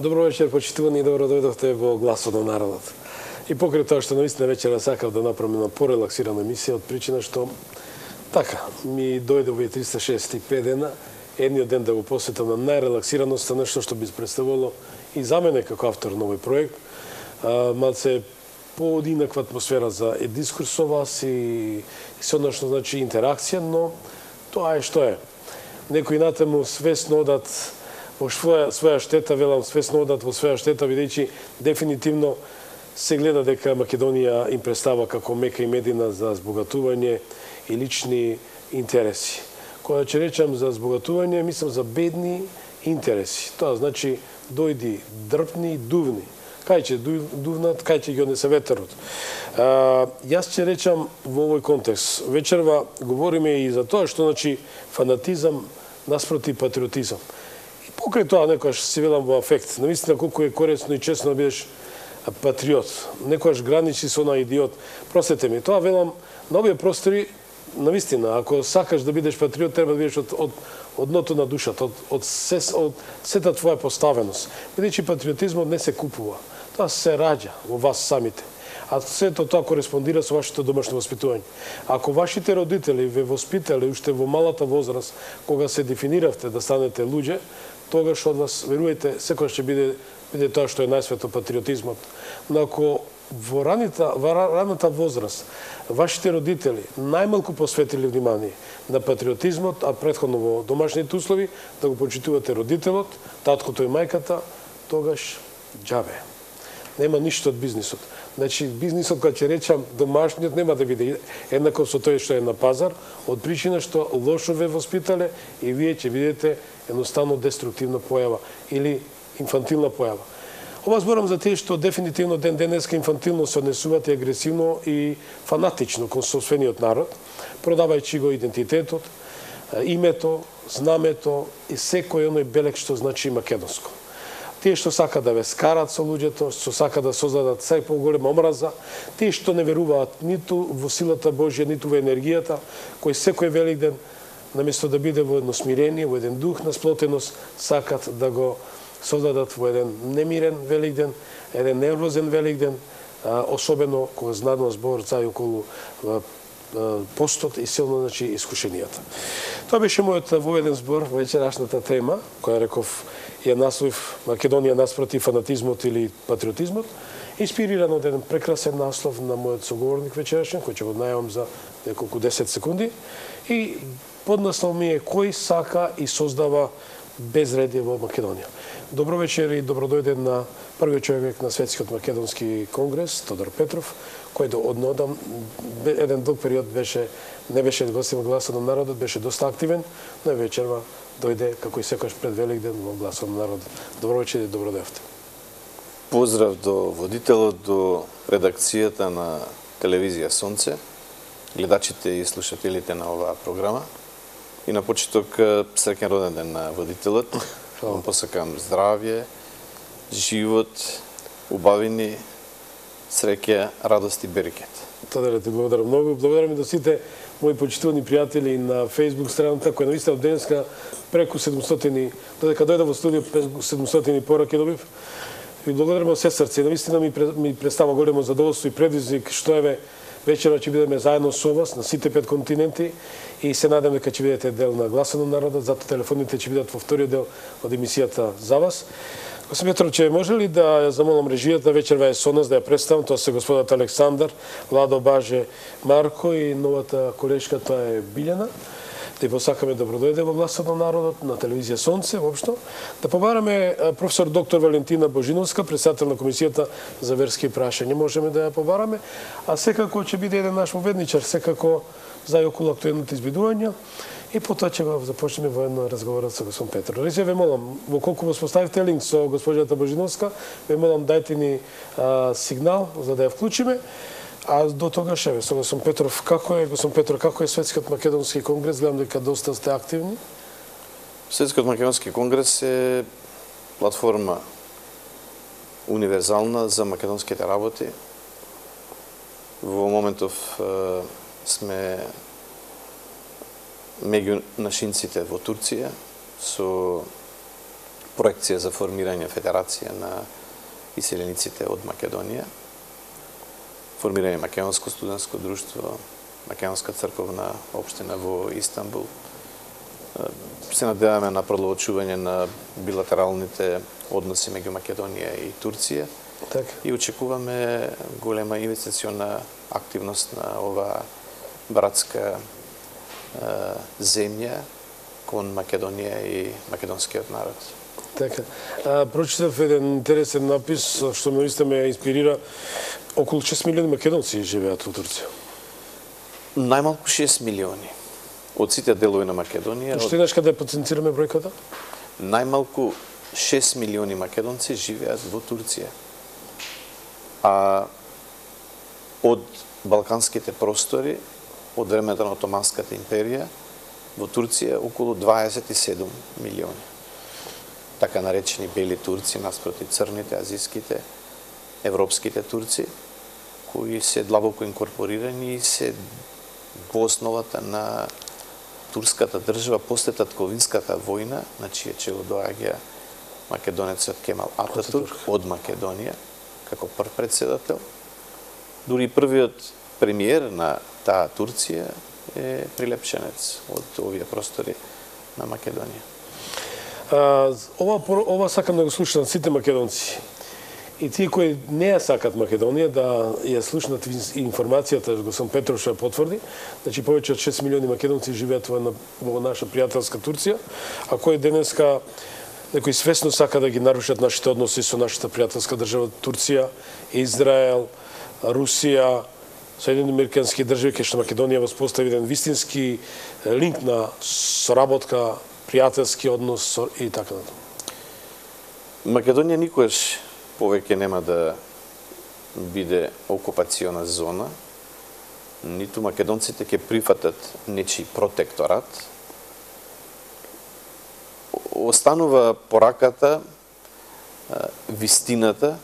Добро вечер, почитувани, и добро дојдовте во Гласот на народот. И покрај тоа што навистина вечера сакав да направам една порелаксирана емисија од причина што така ми дојде овие 365 дена, едниот ден да го посветам на најрелаксираноста, нешто што би представувало и за мене како автор на овој проект, малце поодинаква атмосфера за дискурс со вас и се одношно значи интеракција, но тоа е што е. Некои натаму свесно одат во своја штета, велам свесно одат во своја штета, бидејќи дефинитивно се гледа дека Македонија им представа како мека и медина за збогатување и лични интереси. Кога ќе речам за збогатување, мислам за бедни интереси. Тоа значи дојди, дрпни, дувни. Кај ќе дувнат, кај ќе ги однесе ветерот. Јас ќе речам во овој контекст. Вечерва говориме и за тоа што значи фанатизам наспроти патриотизам. И покрај тоа некојаш се велам во афект. Навистина колку е корисно и честно да бидеш патриот. Некојаш граничи со онаа идиот. Простете ми, тоа велам на овие простори. Навистина, ако сакаш да бидеш патриот, треба да бидеш од дното на душата, од сета твоја поставеност. Бидејќи патриотизмот не се купува. Тоа се раѓа во вас самите. А сето тоа кореспондира со вашето домашно воспитување. Ако вашите родители ве воспитале уште во малата возраст, кога се дефиниравте да станете луѓе, тогаш од вас, веруете, секојаш ќе биде тоа што е најсвето патриотизмот. Но ако во раната возраст вашите родители најмалку посветили внимание на патриотизмот, а претходно во домашните услови да го почитувате родителот, таткото и мајката, тогаш џабе. Нема ништо од бизнисот. Значи, бизнисот, кога ќе речам, домашниот нема да биде еднаков со тој што е на пазар, од причина што лошо ве воспитале и вие ќе видите едноставно деструктивна појава или инфантилна појава. Ова зборам за тие што дефинитивно ден денеска инфантилно се однесуваат и агресивно и фанатично кон сопствениот народ, продавајќи го идентитетот, името, знамето и секој оној белег што значи македонско. Тие што сака да ве скарат со луѓето, што сака да создадат се поголема омраза, тие што не веруваат ниту во силата Божја, ниту во енергијата, кој секој Великден, наместо да биде во едно смирение, во еден дух на сплотеност, сакат да го создадат во еден немирен Великден, еден нервозен Великден, особено кога знадно збор за околу постот и силно значи искушенијата. Тоа беше мојот воведен збор во вечерашната тема, која реков ја наслов Македонија наспроти фанатизмот или патриотизмот, инспириран од еден прекрасен наслов на мојот соговорник вечерашен, кој ќе го најавам за неколку 10 секунди, и поднаслов ми е кој сака и создава безредие во Македонија. Добро вечер и добро дојден на првиот човек на Светскиот македонски конгрес, Тодор Петров, кој до однодам еден долг период не беше гостин во Гласот на народот, беше доста активен, но вечерва дојде како и секојаш пред Великден во Гласот на народот. Добро вечер и добро дојдовте. Поздрав до водителот, до редакцијата на телевизија Сонце, гледачите и слушателите на оваа програма. И на почеток среќен роден ден на водителот. Вам посакам здравје, живот, убавини, среќа, радост и берекет. Тодоре, ти благодарам многу. Благодарам и до сите мои почитувани пријатели на Facebook страната, која навистина од денеска преку 700, додека дојдов во студио, 700 пораки добив. Ви благодарам од се срце. Навистина ми представа големо задоволство и предизвик што еве вечера ќе бидеме заедно со вас на сите 5 континенти и се надам дека ќе бидете дел на Гласот на народот, затоа телефоните ќе бидат во вториот дел од емисијата за вас. Господин Петровче, може ли да ја замолам режијата вечерва е со нас да ја представам, тоа се господат Александар, Владо Баже, Марко и новата колешка, тоа е Билјана. Да ја посакаме добро дојде во Гласот на народот, на телевизија Сонце, воопшто. Да побараме професор доктор Валентина Божиновска, председател на Комисијата за верски прашања. Можеме да ја побараме, а секако ќе биде еден наш воведничар, секако за и околу актуелните избидувања. И потоа ќе го започнеме воедно разговорот со господин Петро. Рече, ве молам, во колку го споставите линк со госпоѓата Божиновска, ве молам дајте ни сигнал за да ја вклучиме. А до тогаш еве со господин Петров, господин Петро, како е Светскиот македонски конгрес? Гледам дека доста сте активни. Светскиот македонски конгрес е платформа универзална за македонските работи. Во моментов сме меѓу нашинците во Турција со проекција за формирање федерација на иселениците од Македонија, формирање Македонско студентско друштво, Македонска црковна општина во Истанбул. Се надеваме на продолжување на билатералните односи меѓу Македонија и Турција. Така. И очекуваме голема инвестициона активност на ова братска земја кон Македонија и македонскиот народ. Така. Прочитав еден интересен напис што ме исто ме инспирира. Околу 6 милиони македонци живеат во Турција. Најмалку 6 милиони од сите делови на Македонија. Што еднаш каде потенцираме бројката? Најмалку 6 милиони македонци живеат во Турција. А од балканските простори, од времето на Отоманската империја, во Турција околу 27 милиони. Така наречени бели турци наспроти црните, азиските, европските турци, кои се длабоко инкорпорирани и се во основата на турската држава после татковинската војна, на чие чело доаѓа македонецот Кемал Ататурк од Македонија како прв председател. Дури првиот премиер на таа Турција е прилепченец од овие простори на Македонија. Ова сакам да го слушнат сите македонци. И тие кои не ја сакат Македонија да ја слушнат информацијата, господин Петров што ја потврди, значи повеќе од 6 милиони македонци живеат во наша пријателска Турција, а кои денеска некои свесно сака да ги нарушат нашите односи со нашата пријателска држава Турција, Израел, Русија, Соединените американски држави, кај што Македонија воспостави еден вистински линк на соработка, пријателски однос и така натаму. Македонија никогаш повеќе нема да биде окупациона зона, ниту македонците ќе прифатат нечи протекторат. Останува пораката, вистината,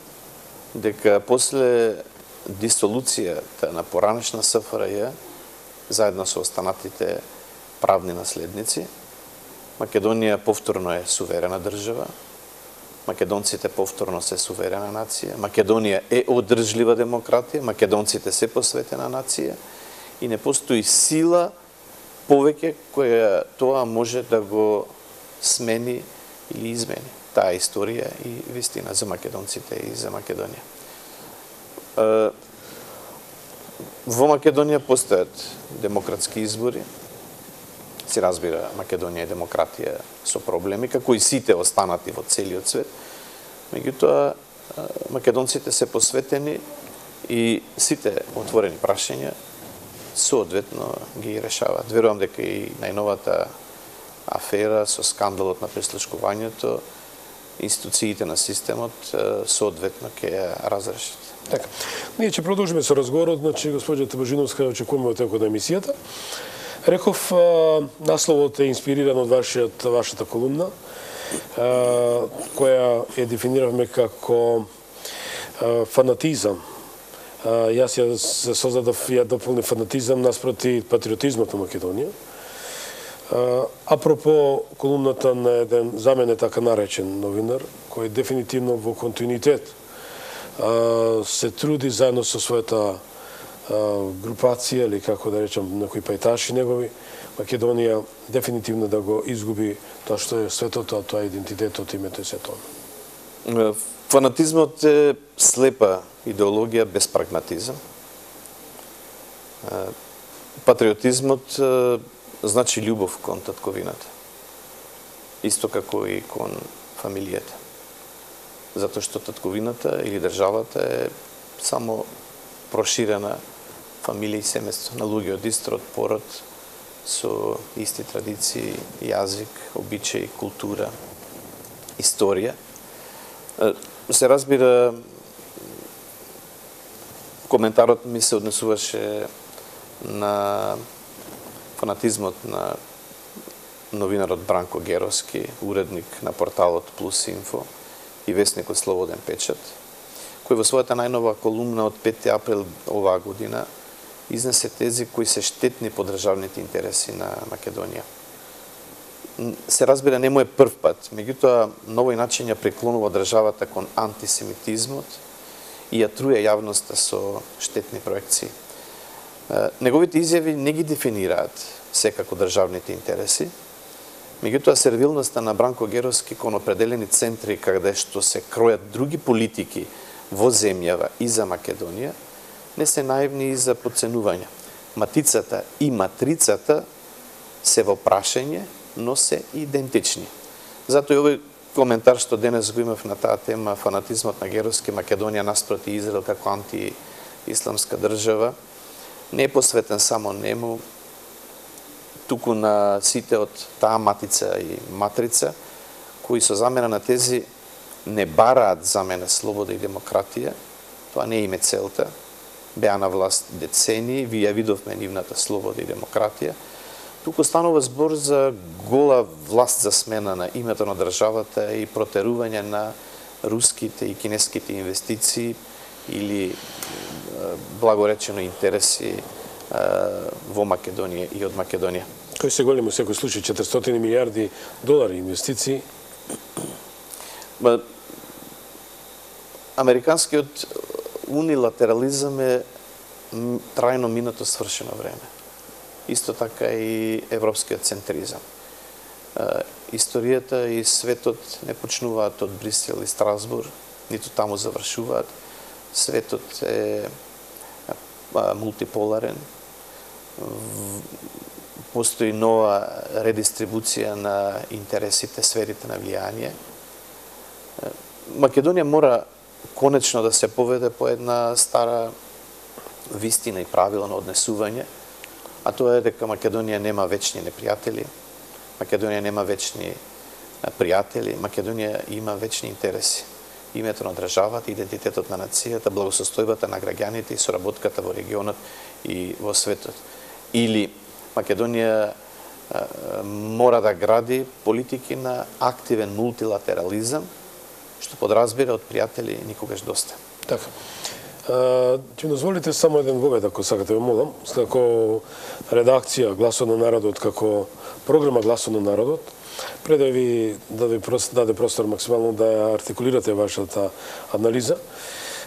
дека после дисолуцијата на поранешна СФРЈ, заедно со останатите правни наследници, Македонија повторно е суверена држава, македонците повторно се суверена нација, Македонија е одржлива демократија, македонците се посветена нација и не постои сила повеќе која тоа може да го смени или измени. Таа историја и вистина за македонците и за Македонија. Во Македонија постојат демократски избори. Се разбира, Македонија е демократија со проблеми, како и сите останати во целиот свет. Меѓутоа, македонците се посветени и сите отворени прашања соодветно ги решаваат. Верувам дека и најновата афера со скандалот на прислушкувањето, институциите на системот соодветно ќе ја разрешат. Така. Ние ќе продолжиме со разговорот, значи госпоѓа Божиновска очекуваме од текот на емисијата. Реков, насловот е инспириран од вашата колумна, која ја дефиниравме како фанатизам. Јас ја создадов, ја дополнив фанатизам наспроти патриотизмот на Македонија. Апропо колумната на еден, за мене така наречен новинар, кој дефинитивно во континуитет се труди заедно со својата групација, или како да речам, некои пајташи негови, Македонија дефинитивно да го изгуби тоа што е светото, а тоа е идентитетот, името и се тоа. Фанатизмот е слепа идеологија без прагматизам. Патриотизмот значи љубов кон татковината. Исто како и кон фамилијата. Затоа што татковината или државата е само проширена фамилија и семејство на луѓе од ист род, пород, со исти традиции, јазик, обичаи, култура, историја. Се разбира, коментарот ми се однесуваше на фанатизмот на новинарот Бранко Геровски, уредник на порталот Плюс Инфо и весникот Слободен печат, кој во својата најнова колумна од 5 април оваа година изнесе тези кои се штетни по државните интереси на Македонија. се разбира не му е прв пат, меѓутоа на овој начин ја преклонува државата кон антисемитизмот и ја труе јавноста со штетни проекции. Неговите изјави не ги дефинираат секако државните интереси, меѓутоа сервилноста на Бранко Геровски кон определени центри каде што се кројат други политики во земјава и за Македонија, не се наивни и за подценување. Матицата и матрицата се во прашање, но се идентични. Затоа и овој коментар што денес го имав на таа тема, фанатизмот на Геровски, Македонија наспроти Израел како антиисламска држава, не е посветен само нему, туку на сите од таа матица и матрица, кои со замена на тези не бараат за мене слобода и демократија, тоа не им е целта, беа на власт децении, ви ја видовме нивната слобода и демократија, туку станува збор за гола власт за смена на името на државата и протерување на руските и кинеските инвестиции или благоречено интереси во Македонија и од Македонија. Кои се големи во секој случај 400 милиарди долари инвестиции? Американскиот унилатерализам е трајно минато свршено време. Исто така и европскиот центризам. Историјата и светот не почнуваат од Брисел и Страсбур, ниту таму завршуваат. Светот е мултиполарен. Постои нова редистрибуција на интересите, сферите на влијание. Македонија мора конечно да се поведе по една стара вистина и правила на однесување, а тоа е дека Македонија нема вечни непријатели, Македонија нема вечни пријатели, Македонија има вечни интереси. Името на државата, идентитетот на нацијата, благосостојбата на граѓаните и соработката во регионот и во светот. Или Македонија мора да гради политики на активен мултилатерализам, што подразбира од пријатели никогаш доста. Така. Ќе ми дозволите само еден вовед, ако сакате ве молам, како редакција Гласот на народот, како програма Гласот на народот, пред да ви даде простор максимално да ја артикулирате вашата анализа.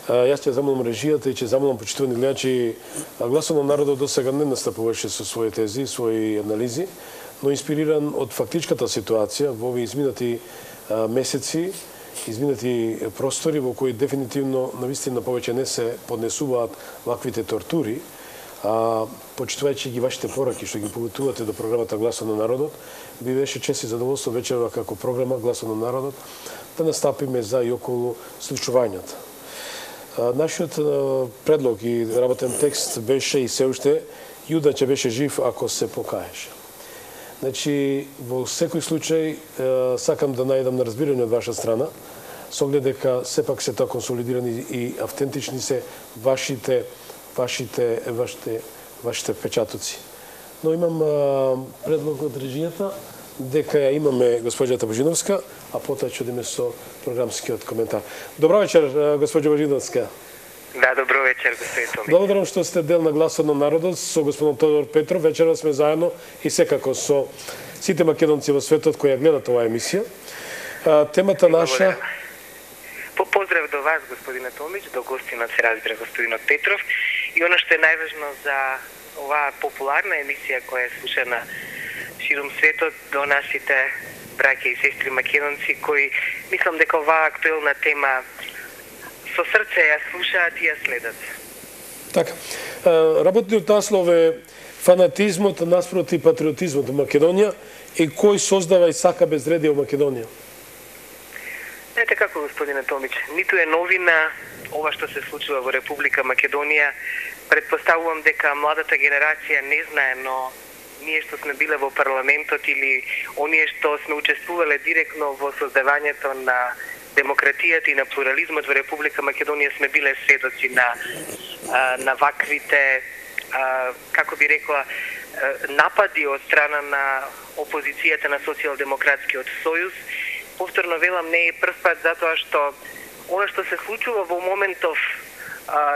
Јас ќе замолам режијата и ќе замолам почитувани гледачи, Гласот на народот досега не настапуваше со своји тези, своји анализи, но инспириран од фактичката ситуација во овие изминати месеци, изминати простори во кои дефинитивно навистина повеќе не се поднесуваат ваквите тортури, а почитувајќи ги вашите пораки што ги поготувате до програмата Гласот на народот, би беше чест и задоволство вечерва како програма Гласот на народот да настапиме за и околу случувањата. Нашиот предлог и работен текст беше и се уште Јуда ќе беше жив ако се покаеше. Значи, во секој случај сакам да најдам на разбирање од ваша страна, со оглед дека сепак се тоа консолидирани и автентични се вашите печатоци. Но имам предлог од режијата дека ја имаме госпоѓата Божиновска, а потоа ќе одиме со програмскиот коментар. Добро вечер, госпоѓа Божиновска. Да, добро вечер, господин Томич. Благодарам што сте дел на Гласот на народот со господин Тодор Петров. Вечера сме заедно и секако со сите македонци во светот кои ја гледат оваа емисија. Темата наша... Поздрав до вас, господине Томич, до гостинот се разбира господинот Петров. И она што е најважно за оваа популарна емисија која е слушана широм светот, до нашите браќа и сестри македонци кои мислам дека оваа актуелна тема со срце ја слушаат и ја следат. Така. Работниот наслов е фанатизмот наспроти патриотизмот во Македонија и кој создава и сака безредие во Македонија. Знаете како, господине Томич, ниту е новина ова што се случува во Република Македонија. Предпоставувам дека младата генерација не знае, но ние што сме биле во парламентот или оние што сме учествувале директно во создавањето на демократијата и на плурализмот во Република Македонија сме биле сведоци на ваквите, како би рекла, напади од страна на опозицијата на Социјалдемократскиот сојуз. Повторно велам, не е прв пат затоа што ова што се случува во моментов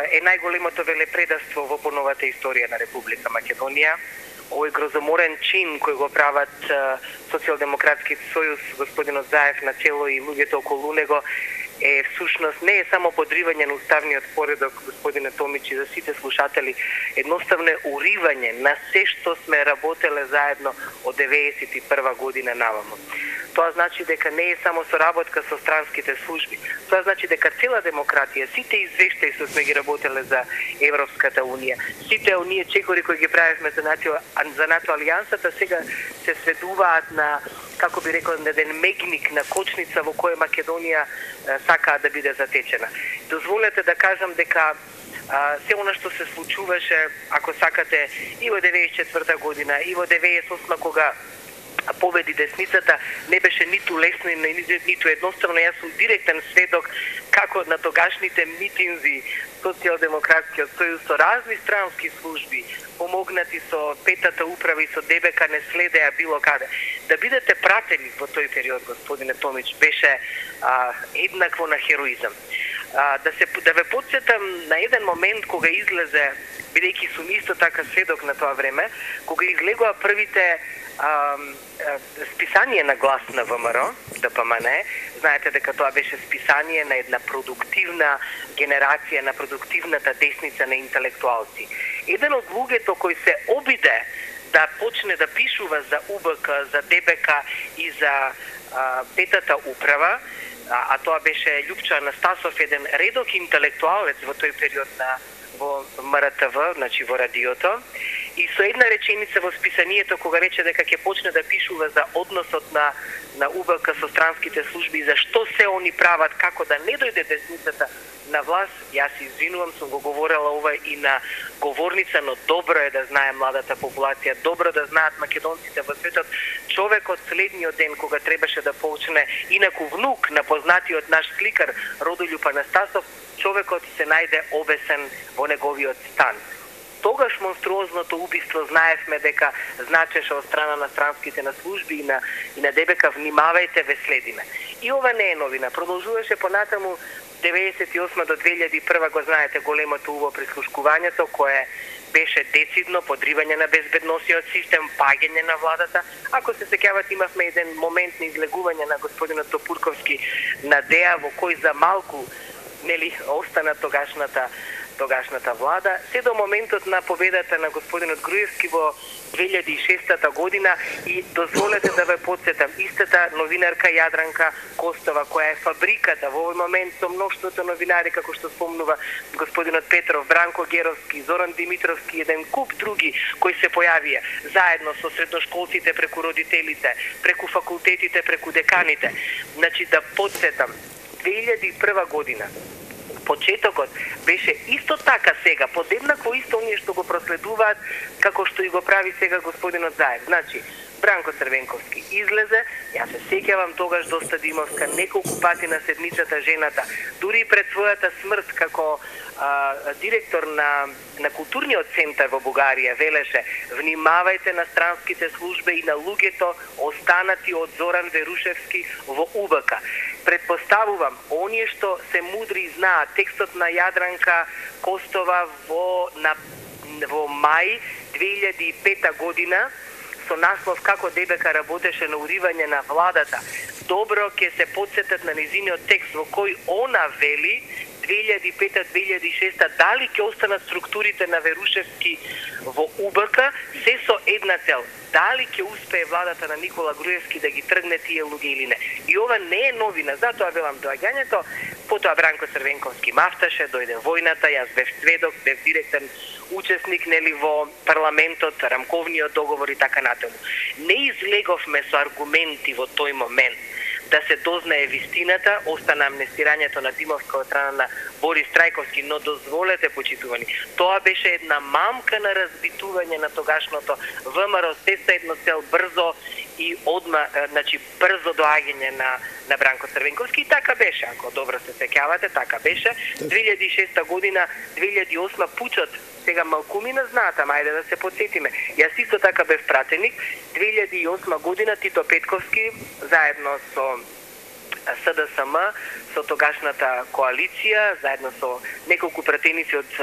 е најголемото велепредавство во поновата историја на Република Македонија. овој грозоморен чин кој го прават Социјалдемократски сојуз, господинот Заев на чело и луѓето околу него, е всушност не е само подривање на уставниот поредок, господине Томич, и за сите слушатели, едноставно е уривање на се што сме работеле заедно од 91 година наваму. Тоа значи дека не е само соработка со странските служби. Тоа значи дека цела демократија, сите извештаи што сме ги работеле за Европската унија, сите оние чекори кои ги правевме за НАТО алијансата, сега се сведуваат на, како би рекол, на еден мегник, на кочница во која Македонија сакаа да биде затечена. Дозволете да кажам дека се она што се случуваше, ако сакате, и во 94 година, и во 98 кога победи десницата, не беше ниту лесно и ниту едноставно. Јас сум директен сведок како на тогашните митинзи Социјалдемократскиот сојуз со разни странски служби, помогнати со петата управа и со ДБК, не следеа било каде. Да бидете пратени во тој период, господине Томич, беше еднакво на хероизам. Да ве подсетам на еден момент кога излезе, бидејќи сум исто така сведок на тоа време, кога излегоа првите списание на глас на ВМРО, ДПМН. Знаете дека тоа беше списание на една продуктивна генерација, на продуктивната десница на интелектуалци. Еден од луѓето кој се обиде да почне да пишува за УБК, за ДБК и за петата управа, а тоа беше Љупчо Анастасов, еден редок интелектуалец во тој период во МРТВ, значи во радиото, и со една реченица во списанието кога рече дека ќе почне да пишува за односот на УБК со странските служби и за што се они прават како да не дојде десницата на власт, јас извинувам, сум го говорела ова и на говорница, но добро е да знае младата популација, добро да знаат македонците во светот. Човекот следниот ден кога требаше да почне, инаку внук на познатиот наш сликар Родољуб Анастасов, човекот се најде обесен во неговиот стан. Тогаш монструозното убиство знаевме дека значеше од страна на странските на служби и на ДБК, внимавајте, ве следиме. И ова не е новина. Продолжуваше понатаму 98 до 2001, го знаете, големото уво прислушкувањето, кое беше децидно подривање на безбедносниот систем, паѓање на владата. Ако се сеќавате, имавме еден момент на излегување на господинот Топурковски на ДЕА, во кој за малку остана тогашната влада, се до моментот на победата на господинот Груевски во 2006 година. И дозволете да ве подсетам, истата новинарка Јадранка Костова, која е фабриката во овој момент со мноштвото новинари, како што спомнува господинот Петров, Бранко Геровски, Зоран Димитровски, еден куп други кои се појавија заедно со средношколците, преку родителите, преку факултетите, преку деканите. Значи, да подсетам, 2001 година почетокот беше исто така сега, подеднакво исто оние што го проследуваат како што и го прави сега господинот Заев. Значи, Бранко Црвенковски излезе, јас се сеќавам тогаш до Стадимовска неколку пати на седмицата жената, дури и пред својата смрт како директор на културниот центар во Бугарија велеше: внимавајте на странските служби и на луѓето останати од Зоран Верушевски во УБК. Предпоставувам, оние што се мудри и знаат текстот на Јадранка Костова во мај 2005 година со наслов како ДБК работеше на уривање на владата. Добро ќе се подсетат на низиниот текст во кој она вели 2005-2006 дали ќе останат структурите на Верушевски во УБК, се со една цел: дали ќе успее владата на Никола Груевски да ги тргне тие луѓе или не. И ова не е новина, затоа велам доаѓањето. Потоа Бранко Црвенковски мафташе, дојде војната, јас бев сведок, бев директен учесник во парламентот, рамковниот договор и така натаму. Не излеговме со аргументи во тој момент да се дознае вистината, остана амнестирањето на Димовска од страна на Борис Трајковски, но дозволете, почитувани, тоа беше една мамка на разбитување на тогашното ВМРО, се со едно цел брзо и брзо доаѓање на Бранко Црвенковски. И така беше, ако добро се сеќавате, така беше. 2006 година, 2008 пучот, сега малкумина знаат, ама ајде да се подсетиме. Јас исто така бев пратеник. 2008 година Тито Петковски заедно со СДСМ со тогашната коалиција, заедно со неколку пратеници од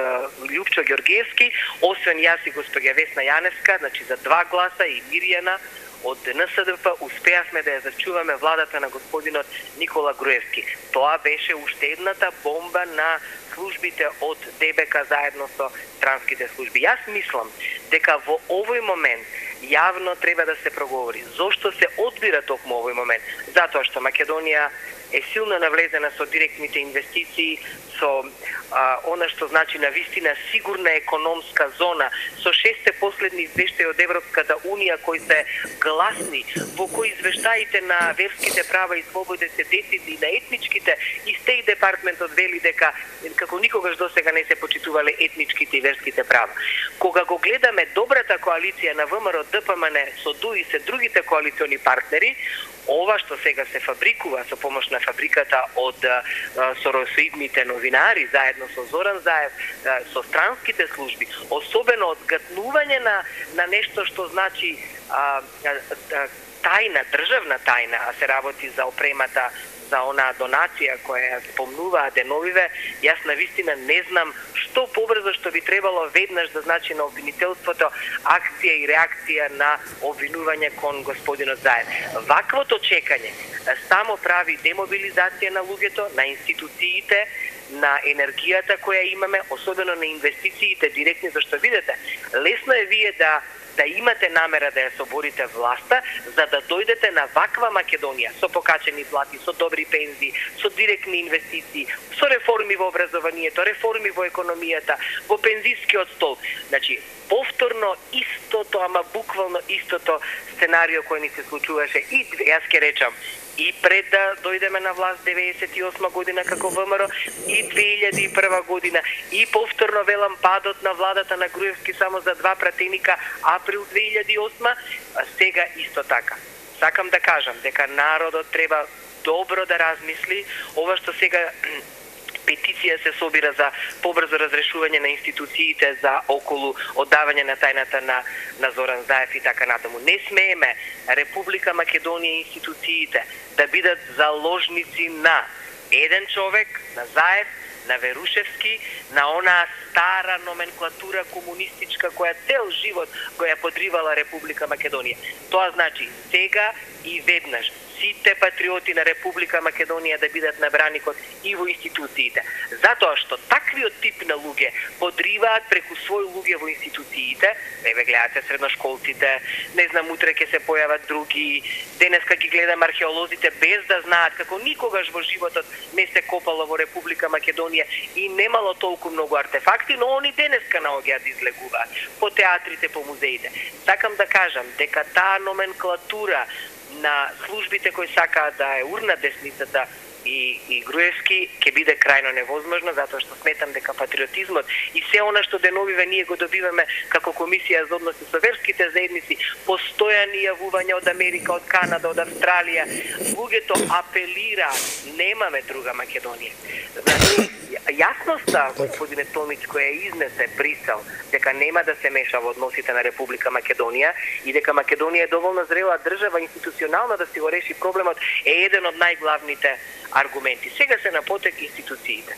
Љупчо Ѓоргиевски, освен јас и госпоѓа Весна Јаневска, значи за 2 гласа и Мирјана од НСДП успеавме да ја зачуваме владата на господинот Никола Груевски. Тоа беше уште едната бомба на службите од ДБК заедно со странските служби. Јас мислам дека во овој момент јавно треба да се проговори. Зошто се одбира токму овој момент? Затоа што Македонија е силно навлезена со директните инвестиции, со она што значи на вистина сигурна економска зона, со 6 последни извештаи од Европската Унија кои се гласни, во кои извештаите на верските права и слободи се децидни, на етничките, и Стејт департментот вели дека како никогаш досега не се почитувале етничките и верските права. Кога го гледаме добрата коалиција на ВМРО, ДПМН, со ДУ и се другите коалициони партнери, ова што сега се фабрикува со помош на фабриката од соросоидните новинари, заедно со Зоран Заев, со странските служби, особено одгатнување на нешто што значи тајна, државна тајна, а се работи за опремата за онаа донација која спомнуваа деновиве, јас навистина не знам што побрзо што би требало веднаш да значи на обвинителството акција и реакција на обвинување кон господинот Заев. Ваквото чекање само прави демобилизација на луѓето, на институциите, на енергијата која имаме, особено на инвестициите директни, зашто видите, лесно е вие да имате намера да ја соборите власта, за да дојдете на ваква Македонија, со покачени плати, со добри пензии, со директни инвестиции, со реформи во образованието, реформи во економијата, во пензискиот стол. Значи, повторно истото, ама буквално истото сценарио кој ни се случуваше и јас ќе речам, и пред да дојдеме на власт 98 година како ВМРО, и 2001 година, и повторно велам падот на владата на Груевски само за 2 пратеника април 2008, а сега исто така. Сакам да кажам дека народот треба добро да размисли ова што сега петиција се собира за побрзо разрешување на институциите за околу оддавање на тајната на Зоран Заев и така натаму. Не смееме Република Македонија и институциите да бидат заложници на еден човек, на Заев, на Верушевски, на онаа стара номенклатура комунистичка која цел живот го ја подривала Република Македонија. Тоа значи сега и веднаш сите патриоти на Република Македонија да бидат на браникот и во институциите. Затоа што таквиот тип на луѓе подриваат преку свој луѓе во институциите, еве гледате средношколците, не знам утре ќе се појават други, денеска ги гледам археолозите без да знаат како никогаш во животот не се копало во Република Македонија и немало толку многу артефакти, но они денеска наоѓаат да излегуваат по театрите, по музеите. Сакам да кажам дека таа номенклатура на службите кои сакаат да е урнат десницата и Груевски ќе биде крајно невозможно, затоа што сметам дека патриотизмот и се она што деновиве ние го добиваме како Комисија за односи со верските заедници, постојани јавувања од Америка, од Канада, од Австралија, луѓето апелираат, немаме друга Македонија. Значи, јасноста, господине Томич, која изнесе Брисел, дека нема да се меша во односите на Република Македонија и дека Македонија е доволно зрела држава институционално да си го реши проблемот, е еден од најглавните аргументи. Сега се на потек институциите.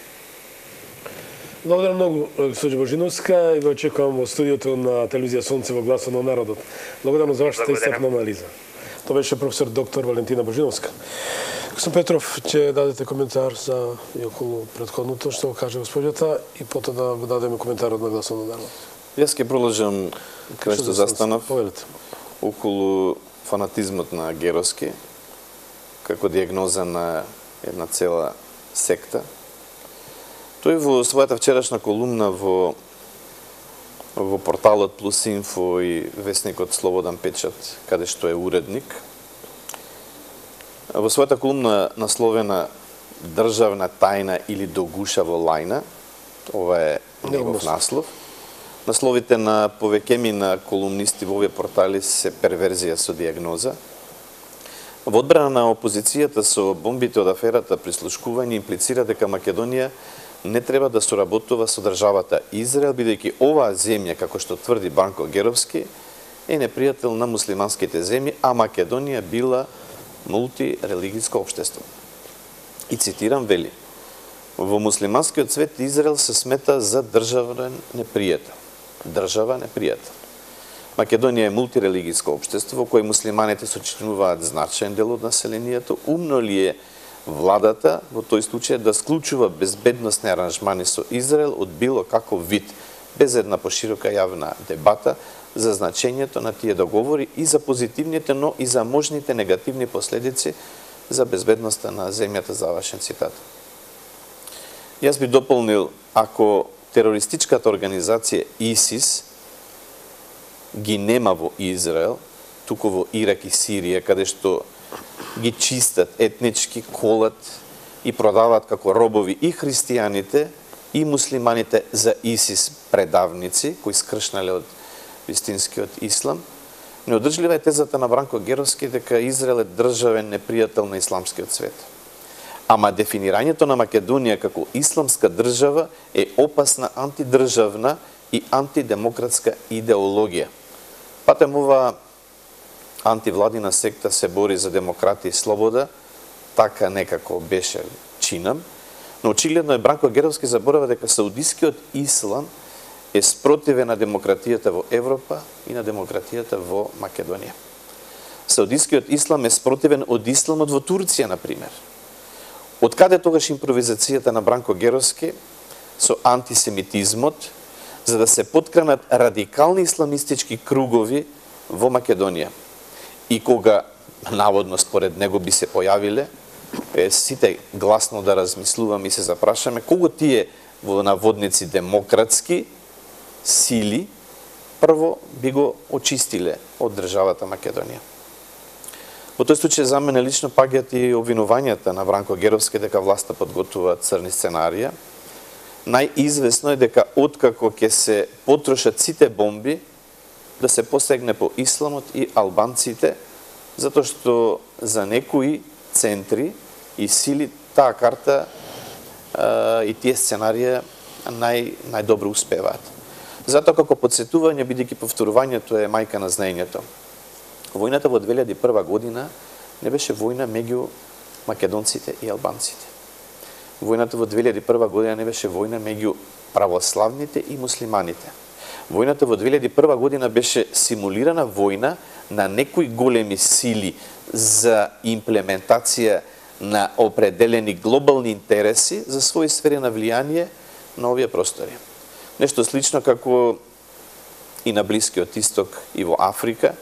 Благодарам многу, госпоѓо Божиновска, и ве очекувам во студиото на телевизија Сонце во Гласот на народот. Благодарам за вашата истапна анализа. Тоа беше професор доктор Валентина Божиновска. Господин Петров, ќе дадете коментар за и околу претходното што го каже господјата и потоа да го дадеме коментарот на Гласот на народот. Јас ќе продолжам кај што застанав околу фанатизмот на Геровски како диагноза на една цела секта. Тој во својата вчерашна колумна во порталот Плюс Инфо и весникот Слободен печат, каде што е уредник, во својата колумна насловена Државна тајна или догушаво лајна, ова е негов наслов, насловите на повеќеми на колумнисти во овие портали се перверзија со диагноза. Во одбрана на опозицијата со бомбите од аферата прислушкување имплицира дека Македонија не треба да соработува со државата Израел, бидејќи оваа земја, како што тврди Банко Геровски, е непријател на муслиманските земји, а Македонија била мултирелигијско општество. И цитирам, вели: во муслиманскиот свет Израел се смета за државен непријател. Држава непријател. Македонија е мултирелигијско општество во кое муслиманите сочинуваат значаен дел од населението. Умно ли е владата во тој случај да склучува безбедносни аранжмани со Израел од било каков вид, без една поширока јавна дебата за значењето на тие договори и за позитивните, но и за можните негативни последици за безбедноста на земјата, завршен цитат. Јас би дополнил, ако терористичката организација ИСИС ги нема во Израел, туку во Ирак и Сирија, каде што ги чистат етнички, колат и продаваат како робови и христијаните и муслиманите за ИСИС предавници, кои скршнале од вистинскиот ислам, неодржлива е тезата на Бранко Геровски дека Израел е државен непријател на исламскиот свет. Ама дефинирањето на Македонија како исламска држава е опасна антидржавна и антидемократска идеологија. Патем ова антивладина секта се бори за демократија и слобода, така некако беше чинам, но очигледно е Бранко Геровски заборава дека саудискиот ислам е спротивен на демократијата во Европа и на демократијата во Македонија. Саудискиот ислам е спротивен од исламот во Турција, например. Од каде тогаш импровизацијата на Бранко Геровски со антисемитизмот, за да се поткранат радикални исламистички кругови во Македонија? И кога, наводно според него, би се појавиле, сите гласно да размислуваме и се запрашаме кого тие во наводници демократски сили прво би го очистиле од државата Македонија. Во тој случај за мене лично паѓаат и обвинувањата на Бранко Геровски дека власта подготвува црни сценарија. Најизвестно е дека откако ќе се потрошат сите бомби, да се посегне по исламот и албанците, затоа што за некои центри и сили таа карта и тие сценарија најдобро успеваат. Затоа како подсетување, бидејќи повторувањето е мајка на знаењето. Војната во 2001 година не беше војна меѓу македонците и албанците. Војната во 2001 година не беше војна меѓу православните и муслиманите. Војната во 2001 година беше симулирана војна на некои големи сили за имплементација на определени глобални интереси за своји сфери на влијание на овие простори. Нешто слично како и на Блискиот Исток и во Африка,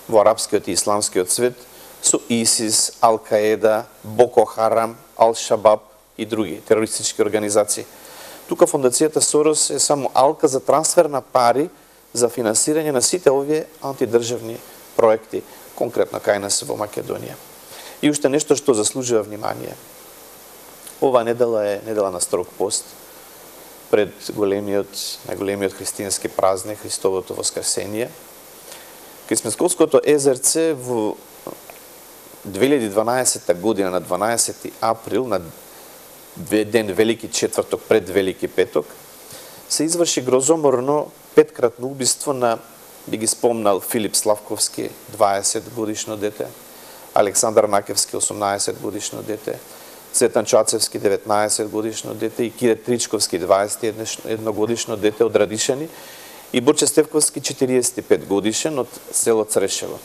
во арапскиот и исламскиот свет, со ИСИС, Ал-Каеда, Боко Харам, Ал-Шабаб и други терористички организации. Тука фондацијата Сорос е само алка за трансфер на пари за финансирање на сите овие антидржавни проекти, конкретно кај нас во Македонија. И уште нешто што заслужува внимание. Ова недела е недела на строг пост пред најголемиот христијански празник, Христовото Воскресение. Кај Смесковското езерце во 2012 година на 12 април, на ден Велики четврток пред Велики петок, се изврши грозоморно петкратно убиство на, би ги спомнал, Филип Славковски, 20 годишно дете, Александар Накевски, 18 годишно дете, Цветан Чацевски, 19 годишно дете и Кире Тричковски, 21 годишно дете од Радишани и Борче Стевковски, 45 годишен од село Црешево.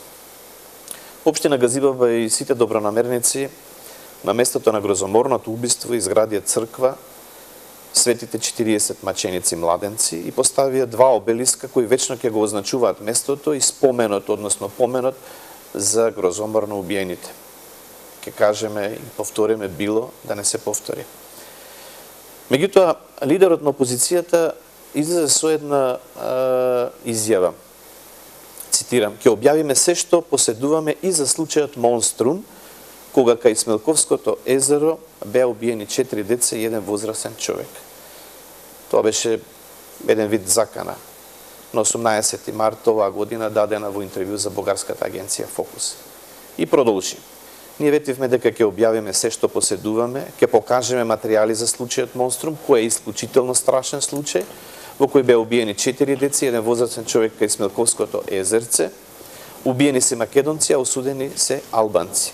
Општина Газибаба и сите добронамерници на местото на грозоморното убиство изградија црква, светите 40 маченици младенци и поставија два обелиска кои вечно ќе го означуваат местото и споменот, односно поменот за грозоморно убиените. Ке кажеме и повториме било да не се повтори. Меѓутоа, лидерот на опозицијата излезе со една изјава. Цитирам: "Ќе објавиме се што поседуваме и за случајот Монструм, кога кај Смелковското езеро беа убиени 4 деца и еден возрастен човек." Тоа беше еден вид закана. На 18 март оваа година дадена во интервју за бугарската агенција Фокус. И продолжи: "Ние ветивме дека ќе објавиме се што поседуваме, ќе покажеме материјали за случајот Монструм, кој е исклучително страшен случај, во кој беа убиени 4 деца и еден возрастен човек кај Смелковското езерце. Убиени се македонци, а осудени се албанци."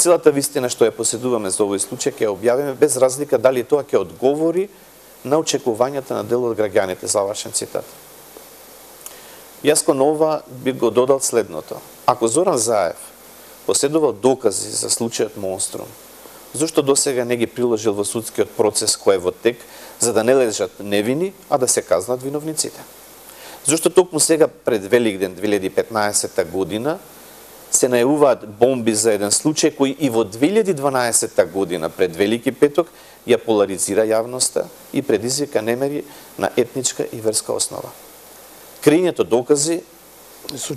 Целата вистина што ја поседуваме за овој случај ќе ја објавиме без разлика дали тоа ќе одговори на очекувањата на дел од граѓаните, завршен цитат. Јас кон ова би го додал следното. Ако Зоран Заев поседувал докази за случајот Монструм, зошто досега не ги приложил во судскиот процес кој е во тек, за да не лежат невини, а да се казнат виновниците? Зошто токму сега пред Великден 2015 година се најавуваат бомби за еден случај кој и во 2012 година пред Велики петок ја поларизира јавноста и предизвика немири на етничка и верска основа? Криењето докази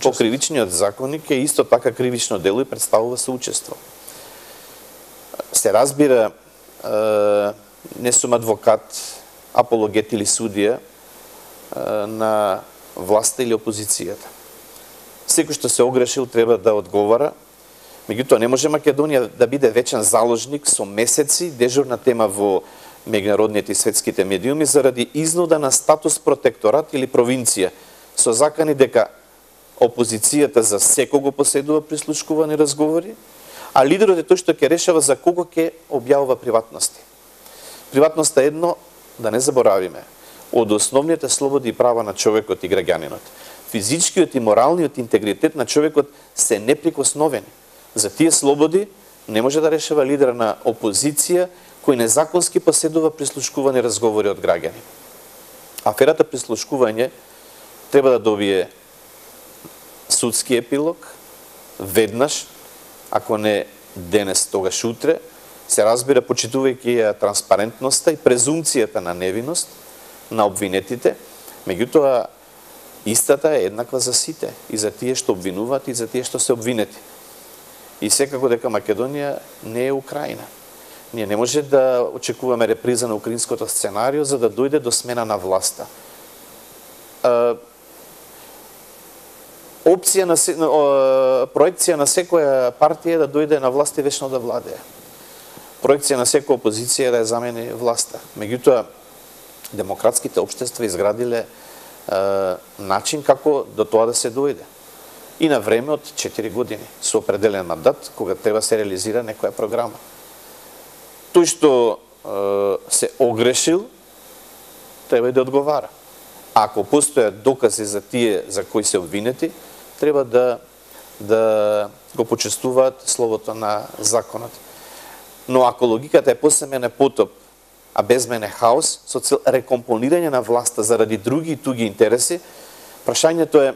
по кривичниот законник е исто така кривично дело и представува соучество. Се разбира, не сум адвокат, апологет или судија на власта или опозицијата. Секој што се огрешил треба да одговара. Меѓутоа, не може Македонија да биде вечен заложник со месеци дежурна тема во меѓународните и светските медиуми заради изнуда на статус протекторат или провинција, со закани дека опозицијата за секого поседува прислушкувани разговори, а лидерот е тој што ќе решава за кого ќе објавува приватности. Приватноста е едно, да не заборавиме, од основните слободи и права на човекот и граѓанинот. Физичкиот и моралниот интегритет на човекот се неприкосновени. За тие слободи не може да решава лидер на опозиција кој незаконски поседува прислушкувани разговори од граѓани. Аферата прислушкување треба да добие судски епилог веднаш, ако не денес, тогаш утре, се разбира почитувајќи ја транспарентноста и презумцијата на невиност на обвинетите, меѓутоа истата е еднаква за сите, и за тие што обвинуваат и за тие што се обвинети. И секако дека Македонија не е Украина. Ние не може да очекуваме реприза на украинското сценарио за да дојде до смена на власта. Проекција на секоја партија е да дојде на власт и вечно да владее. Проекција на секоја опозиција е да ја замени власта. Меѓутоа, демократските општества изградиле начин како до тоа да се дојде. И на време од 4 години, со определен мандат, кога треба се реализира некоја програма. Тој што се огрешил, треба и да одговара. А ако постојат докази за тие за кои се обвинети, треба да го почестуваат словото на законот. Но ако логиката е после мене потоп, а без мене хаос, со цел рекомпонирање на власта заради други и туги интереси, прашањето е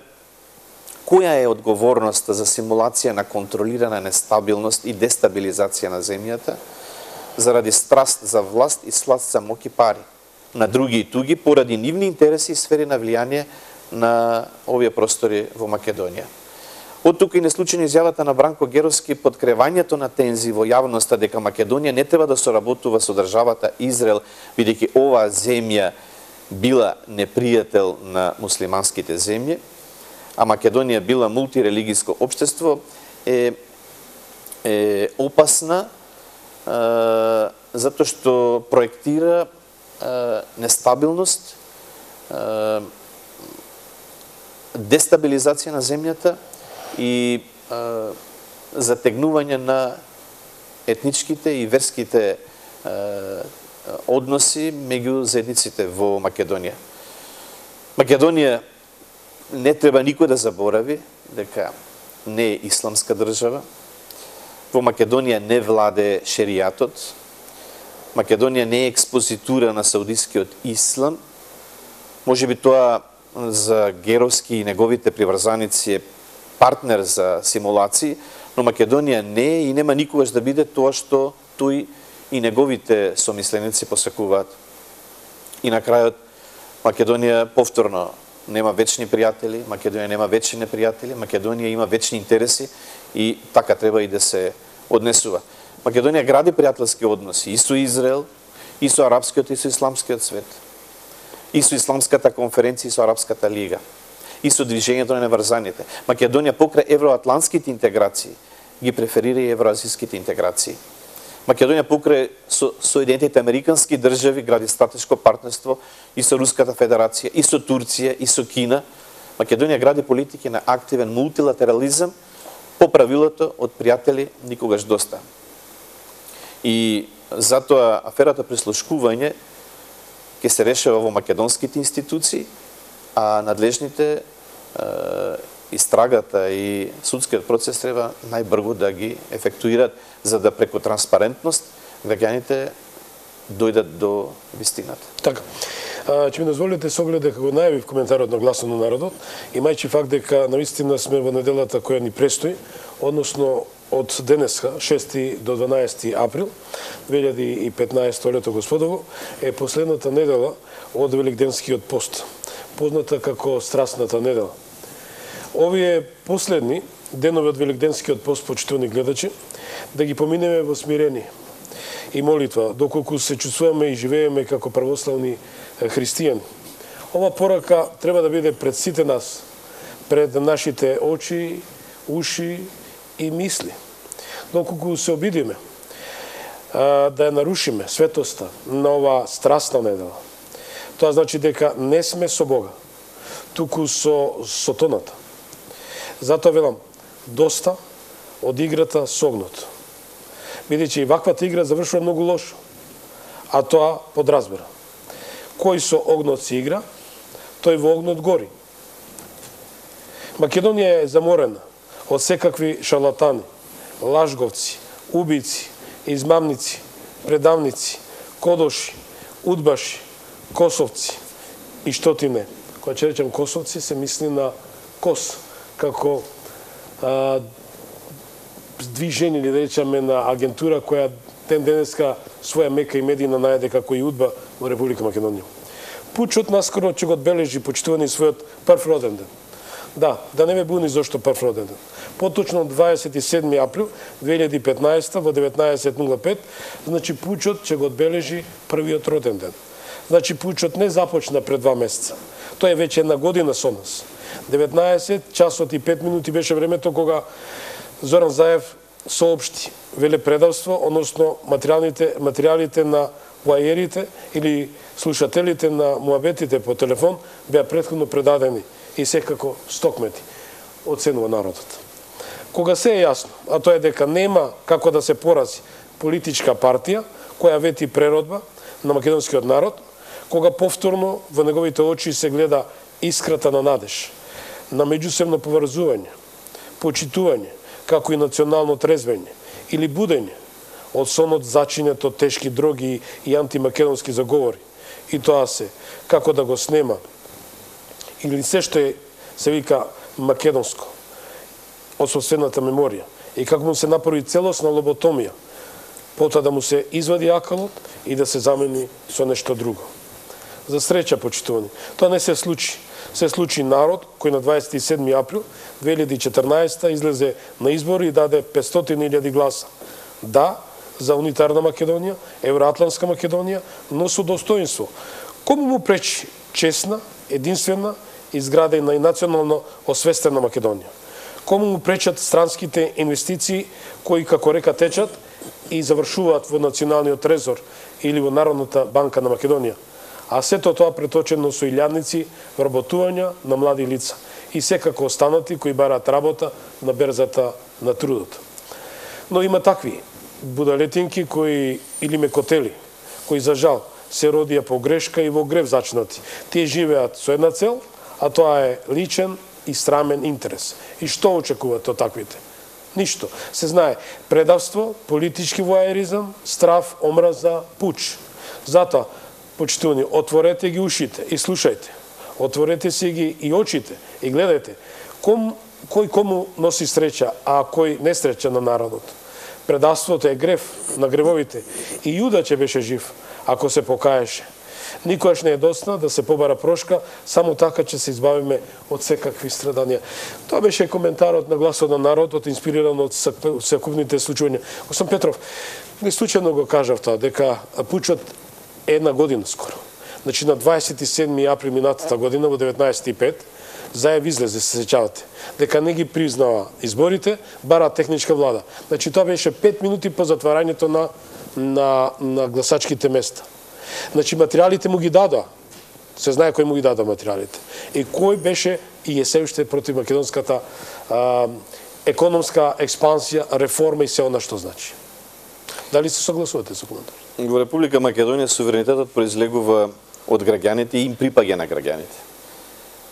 која е одговорноста за симулација на контролирана нестабилност и дестабилизација на земјата заради страст за власт и сласт за моќ и пари на други и туги поради нивни интереси и сфери на влијание на овие простори во Македонија. Од тука и неслучајно изјавата на Бранко Геровски подкревањето на тензии во јавноста дека Македонија не треба да соработува со државата Израел, бидејќи оваа земја била непријател на муслиманските земји, а Македонија била мултирелигиско општество, е опасна затоа што проектира нестабилност, дестабилизација на земјата и затегнување на етничките и верските односи меѓу заедниците во Македонија. Македонија не треба никој да заборави дека не е исламска држава. Во Македонија не владее шеријатот. Македонија не е експозитура на саудискиот ислам. Можеби тоа за Геровски и неговите приврзаници е партнер за симулации, но Македонија не е и нема никогаш да биде тоа што тој и неговите сомисленици посакуваат. И на крајот, Македонија повторно нема вечни пријатели, Македонија нема вечни непријатели, Македонија има вечни интереси и така треба и да се однесува. Македонија гради пријателски односи и со Израел, и со арапскиот и со исламскиот свет, и со исламската конференција и со арапската лига, и со движењето на неврзаните. Македонија покрај евроатлантските интеграции ги преферира и евроазиските интеграции. Македонија покрај Соединетите американски држави гради стратешко партнерство и со Руската федерација, и со Турција, и со Кина. Македонија гради политики на активен мултилатерализам по правилото од пријатели никогаш доста. И затоа аферата прислушкување ќе се решава во македонските институции, а надлежните истрагата и судскиот процес треба најбрзо да ги ефектуират, за да преку транспарентност граѓаните дојдат до вистината. Така. Ќе ми дозволите со оглед дека го најавив коментарот на Гласот на народот, имајќи факт дека навистина сме во неделата која ни престои, односно од денеска, 6 до 12 април 2015 лето господово, е последната недела од Великденскиот пост, позната како Страстната недела. Овие последни денови од Великденскиот пост, почитувани гледачи, да ги поминеме во смирение и молитва, доколку се чувствуваме и живееме како православни христијани. Ова порака треба да биде пред сите нас, пред нашите очи, уши и мисли. Доколку се обидиме да ја нарушиме светоста на ова страстна недела, тоа значи дека не сме со Бога, туку со сатаната. Затоа велам, доста од играта со огнот. Бидејќи и ваквата игра завршува многу лошо, а тоа подразбира. Кој со огнот се игра, тој во огнот гори. Македонија е заморена од секакви шарлатани, лажговци, убици, измамници, предавници, кодоши, удбаши, косовци и што ти не. Кога ќе речем косовци, се мисли на кос, како движение или да речеме на агентура која ден денеска своја мека и медина најде како и удба во Република Македонија. Пучот наскоро ќе го одбележи почитувани својот прв роден ден. Да не ме буни зошто прв роден ден. Поточно 27 април 2015 во 19:05, значи пучот ќе го одбележи првиот роден ден. Значи пучот не започна пред 2 месеца. Тоа е веќе една година со нас. 19 часот и 5 минути беше времето кога Зоран Заев соопшти велепредавство, односно материјалите на воаерите или слушателите на муабетите по телефон беа претходно предадени и секако стокмети, оценува народот. Кога се е јасно, а тоа е дека нема како да се порази политичка партија која вети преродба на македонскиот народ, кога повторно во неговите очи се гледа искрата на надеж, на меѓусебно поврзување, почитување, како и национално трезвење или будење од сонот зачинет од тешки дроги и антимакедонски заговори. И тоа се како да го снема или се што се вика македонско од собствената меморија и како му се направи целосна лоботомија, потоа да му се извади акалот и да се замени со нешто друго. За среќа, почитувани, тоа не се случи. Се случи народ кој на 27 април 2014 излезе на избори и даде 500.000 гласа. Да, за унитарна Македонија, евроатлантска Македонија, но со достоинство. Кому му пречи честна, единствена, изградена и национално освестена Македонија? Кому му пречат странските инвестиции кои како река течат и завршуваат во националниот трезор или во Народната банка на Македонија? А сето тоа преточено со илјадници вработувања на млади лица и секако останати кои бараат работа на берзата на трудот. Но има такви будалетинки кои или мекотели, кои за жал се родија по грешка и во грев зачнати. Тие живеат со една цел, а тоа е личен и срамен интерес. И што очекуваат од таквите? Ништо. Се знае, предавство, политички воаеризам, страв, омраза, пуч. Затоа, почитувани, отворете ги ушите и слушајте. Отворете си ги и очите и гледајте кој кому носи среќа, а кој несреќа на народот. Предавството е грев на гревовите. И Јуда ќе беше жив, ако се покаеше. Никогаш не е доста да се побара прошка, само така ќе се избавиме од секакви страданија. Тоа беше коментарот на Гласот на народот, инспириран од секувните случувања. Господин Петров, не случајно го кажав тоа, дека пучот една година скоро. Значи на 27 април минатата година во 19:05 Заев излезе, се сеќавате, дека не ги признава изборите, бара техничка влада. Значи тоа беше 5 минути по затварањето на гласачките места. Значи материјалите му ги дадоа. Се знае кој му ги дадоа материјалите. И кој беше и е се уште против македонската економска експансија, реформа и се она што значи. Дали се согласувате со коментар? Во Република Македонија суверенитетот произлегува од граѓаните и им припаѓа на граѓаните.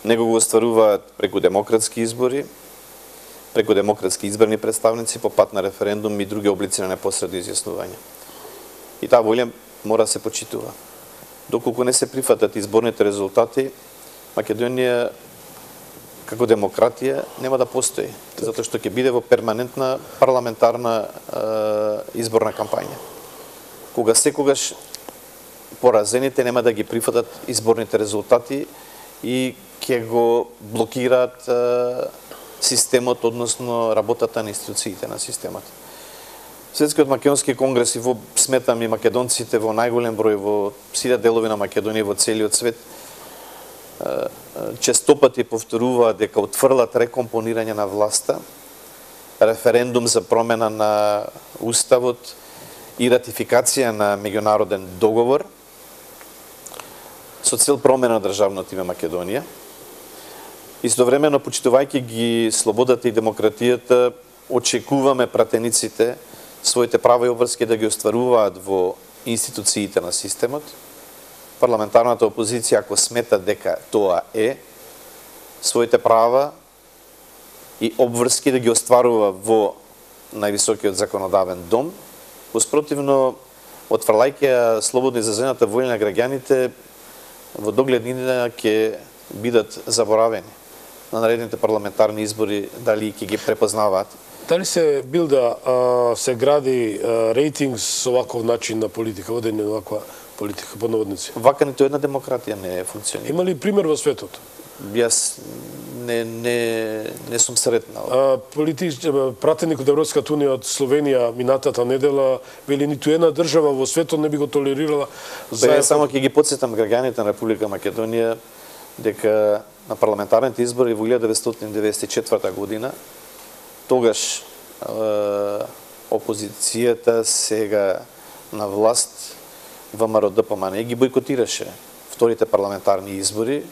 Него го остваруваат преку демократски избори, преку демократски избрани представници по пат на референдум и други облици на непосредно изјаснување. И таа волја мора да се почитува. Доколку не се прифатат изборните резултати, Македонија како демократија нема да постои, затоа што ќе биде во перманентна парламентарна изборна кампања. Кога секогаш поразените нема да ги прифатат изборните резултати и ќе го блокираат системот, односно работата на институциите на системот. Светскиот македонски конгрес и во сметам и македонците во најголем број во сите делови на Македонија во целиот свет честопати повторуваат дека отфрлат рекомпонирање на власта, референдум за промена на уставот и ратификација на меѓународен договор со цел промена на државното име Македонија. Истовремено, почитувајќи ги слободата и демократијата, очекуваме пратениците своите права и обврски да ги остваруваат во институциите на системот. Парламентарната опозиција, ако смета дека тоа е, своите права и обврски да ги остварува во највисокиот законодавен дом, воспротивно, отфрлајќи слободно изразената волја на граѓаните, во догледнина ќе бидат заборавени на наредните парламентарни избори, дали ќе ги препознаваат. Дали се билда, се гради рейтинг со оваков начин на политика, водење на оваква политика, под наводници? Вака ниту една демократија не функционира. Има ли пример во светот? Јас не сум сретнал. Пратеник од Европската унија од Словенија минатата недела вели ниту една држава во светот не би го толерирала. Јас само ќе ги потсетам граѓаните на Република Македонија дека на парламентарните избори во 1994 година тогаш опозицијата сега на власт ВМРО-ДПМН ги бойкотираше вторите парламентарни избори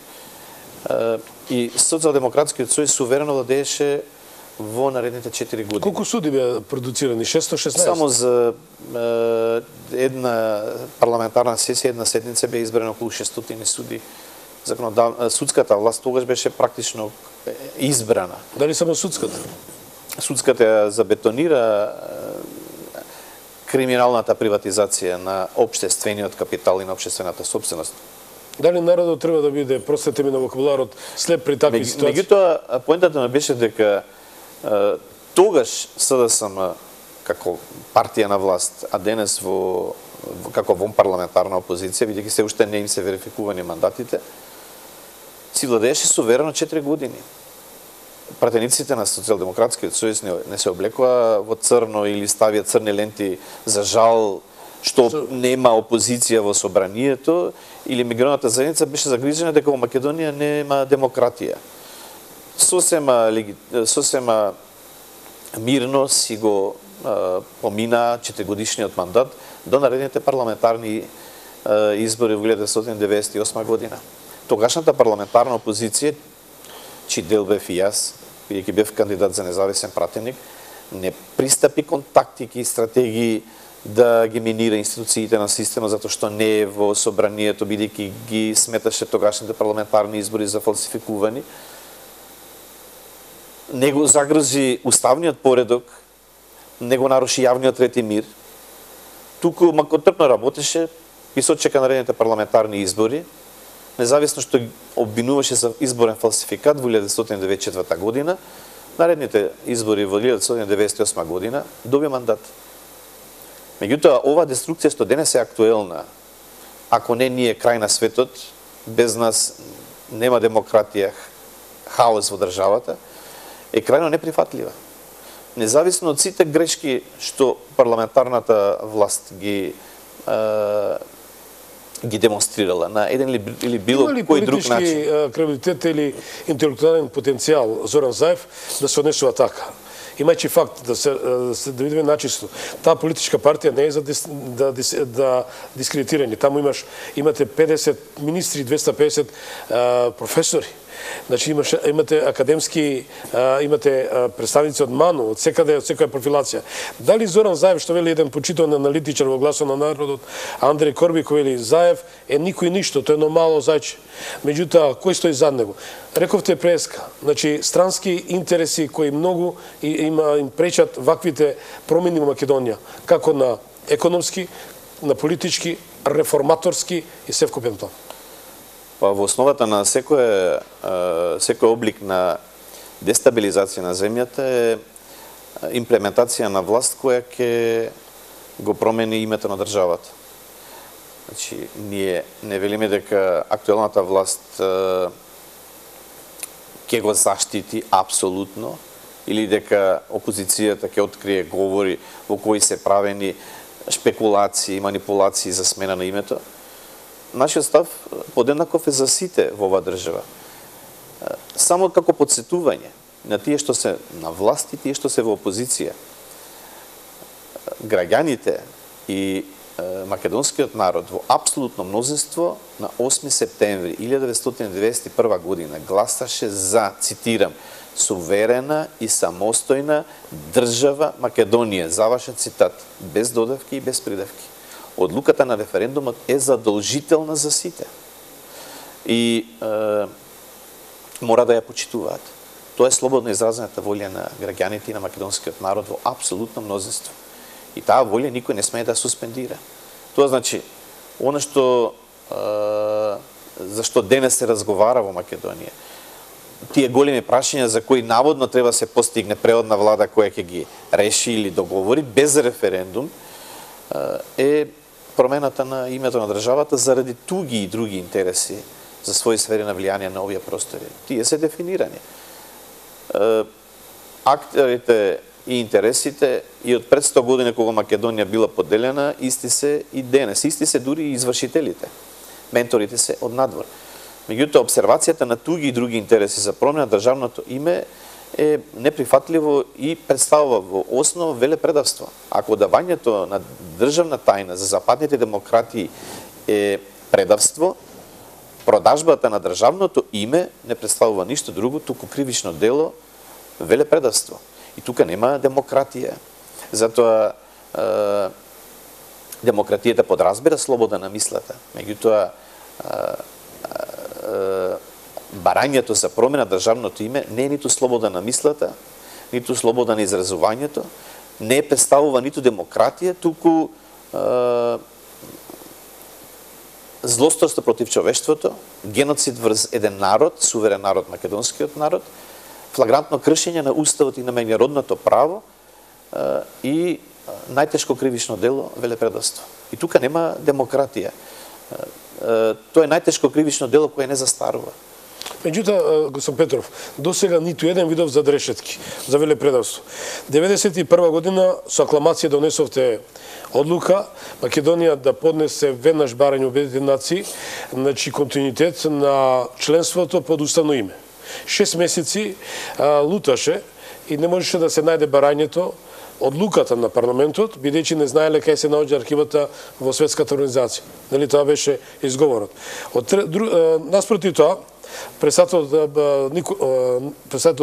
и Социјалдемократскиот сојуз суверено владееше во наредните 4 години. Колку суди беа продуцирани? 616? Само за една парламентарна сесија, една седница беа избрани околу 600 суди. Судската власт тогаш беше практично избрана. Дали само судската? Судската ја забетонира криминалната приватизација на општествениот капитал и на општествената собственост. Дали народот треба да биде, простете ми на вокабуларот, слеп при такви ситуации? Меѓутоа, поентата ми беше дека тогаш СДСМ како партија на власт, а денес како вонпарламентарна опозиција, бидејќи се уште не им се верификувани мандатите, си владееше суверено 4 години. Пратениците на Социјалдемократскиот сојуз не се облекува во црно или ставија црни ленти за жал што нема опозиција во собранието, или меѓународната заедница беше загрижена дека во Македонија нема демократија. Сосема мирно си го помина 4-годишниот мандат до наредните парламентарни избори во 1998 година. Тогашната парламентарна опозиција, чиј дел бев и јас, бидејќи бев кандидат за независен пратеник, не пристапи кон тактики и стратегии да ги минира институциите на системот затоа што не е во собранието, бидејќи ги сметаше тогашните парламентарни избори за фалсификувани. Не го загрози уставниот поредок, не го наруши јавниот ред и мир, туку макотрпно работеше и сочека наредните парламентарни избори, независно што обвинуваше за изборен фалсификат во 1994 година, наредните избори во 1998 година доби мандат. Меѓутоа, ова деструкција што денес е актуелна, ако не ние крај на светот, без нас нема демократија, хаос во државата, е крајно неприфатлива. Независно од сите грешки што парламентарната власт ги демонстрирала на еден или било кој друг начин. Има ли политички креативитет или интелектуален потенцијал Зоран Заев да се однесува така? Имајќи факт да видиме начисто, таа политичка партија не е за дискредитирање. Таму имате 50 министри, 250 професори. Значи имате академски, имате представници од МАНУ, од секаде, од секоја профилација. Дали Зоран Заев, што вели еден почитуван аналитичар во Гласот на народот, Андреј Корбиков, вели Заев е никој ништо, тој е едно мало зајче. Меѓутоа, кој стои зад него? Рековте преска, значи странски интереси кои многу им пречат ваквите промени во Македонија, како на економски, на политички, реформаторски и се вкупен тоа. Па во основата на секој облик на дестабилизација на земјата е имплементација на власт која ќе го промени името на државата. Значи, ние не велиме дека актуелната власт ќе го заштити апсолутно или дека опозицијата ќе открие говори во кои се правени шпекулации, манипулации за смена на името. Нашиот став подеднаков е за сите во оваа држава. Само како подсетување на тие што се на власт и тие што се во опозиција. Граѓаните и македонскиот народ во апсолутно мнозинство на 8 септември 1991 година гласаше за, цитирам, суверена и самостојна држава Македонија, завршен цитат, без додавки и без придавки. Одлуката на референдумот е задолжителна за сите. И мора да ја почитуваат. Тоа е слободно изразената волја на граѓаните и на македонскиот народ во апсолутно мнозинство. И таа волја никој не смее да суспендира. Тоа значи, она што зашто денес се разговара во Македонија, тие големи прашања за кои наводно треба се постигне преодна влада која ќе ги реши или договори без референдум, е промената на името на државата заради туги и други интереси за своји сфери на влијание на овие простори. Тие се дефинирани. Актерите и интересите и од пред 100 години кога Македонија била поделена, исти се и денес, исти се дури и извршителите. Менторите се од надвор. Меѓутоа, обсервацијата на туги и други интереси за промена на државното име е неприфатливо и представува во основа велепредавство. Ако давањето на државна тајна за западните демократии е предавство, продажбата на државното име не представува ништо друго, туку кривично дело, велепредавство. И тука нема демократија. Затоа демократијата подразбира слобода на мислата. Меѓутоа, барањето за промена државното име не е ниту слобода на мислата, ниту слобода на изразувањето, не представува ниту демократија, туку злосторство против човештвото, геноцид врз еден народ, суверен народ, македонскиот народ, флагрантно кршење на уставот и на меѓународното право и најтешко кривично дело велепредавство. И тука нема демократија. Тоа е најтешко кривично дело кое не застарува. Меѓутоа, господин Петров, досега ниту еден видов задрешетки за велепредавство. 1991 година со акламација донесовте одлука Македонија да поднесе веднаш барање Обединетите нации, значи континуитет на членството под уставно име. 6 месеци луташе и не можеше да се најде барањето, одлуката на парламентот, бидејќи не знаеле кај се наоѓа архивата во Светската организација. Нели тоа беше изговорот. Наспроти тоа, председател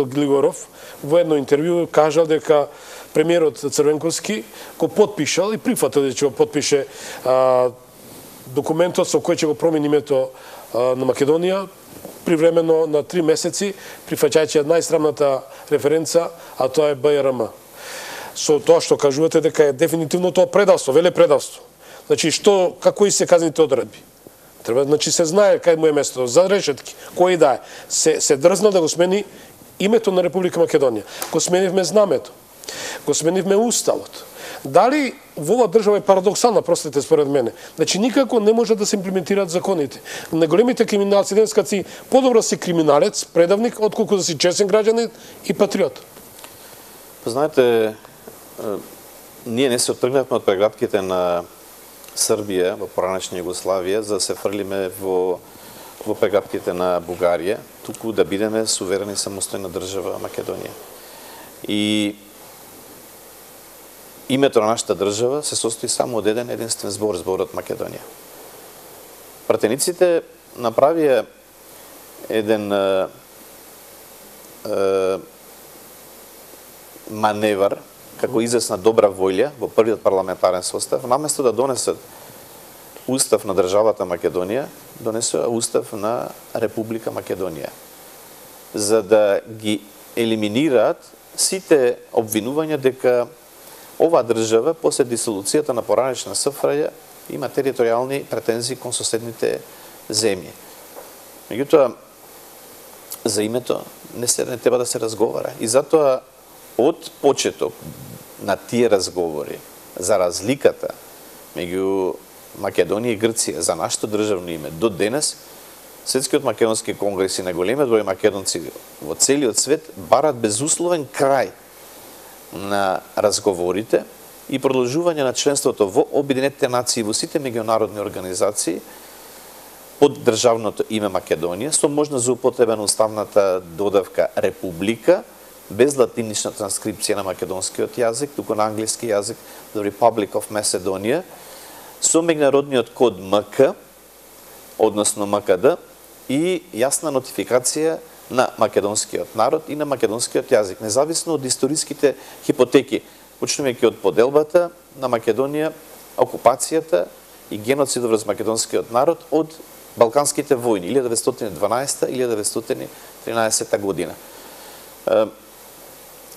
Глигоров во едно интервју кажал дека премиерот Црвенковски го потпишал и прифатил дека ќе го потпише документот со кој ќе го промени името на Македонија привремено на 3 месеци, прифаќајќи најсрамната референца, а тоа е БРМ. Со тоа што кажувате дека е дефинитивно тоа предавство, велепредавство. Значи, како се казните одредби? Треба, значи, се знае кај му е место, за решетки, кој да е. Се дрзнал да го смени името на Република Македонија. Го сменивме знамето. Го сменивме уставот. Дали во оваа држава е парадоксална, простете според мене. Значи, никако не може да се имплементираат законите. На големите криминалци денес кад си подобро си криминалец, предавник, отколку да си честен граѓанин и патриот. Знаете, ние не се отргнавме од прегратките на Србија во поранешна Југославија за да се фрлиме во прегратките на Бугарија, туку да бидеме суверена и самостојна држава Македонија. И името на нашата држава се состои само од еден единствен збор, зборот Македонија. Пратениците направија еден маневар, како известна добра волја во првиот парламентарен состав, наместо да донесат устав на државата Македонија, донесува устав на Република Македонија, за да ги елиминираат сите обвинувања дека оваа држава после дисолуцијата на поранешна СФРЈ има територијални претензии кон соседните земји. Меѓутоа, за името не треба да се разговара. И затоа од почеток на тие разговори за разликата меѓу Македонија и Грција за нашето државно име до денес, Светскиот македонски конгрес и наголемиот број македонци во целиот свет барат безусловен крај на разговорите и продолжување на членството во Обединетите нации во сите меѓународни организации под државното име Македонија, со можност за употреба на уставната додавка Република, без латинична транскрипција на македонскиот јазик, туку на англиски јазик, The Republic of Macedonia, со меѓународниот код МК, односно МКД, и јасна нотификација на македонскиот народ и на македонскиот јазик, независно од историските хипотеки, почнувајќи од поделбата на Македонија, окупацијата и геноцидот врз македонскиот народ од Балканските војни 1912-1913 година.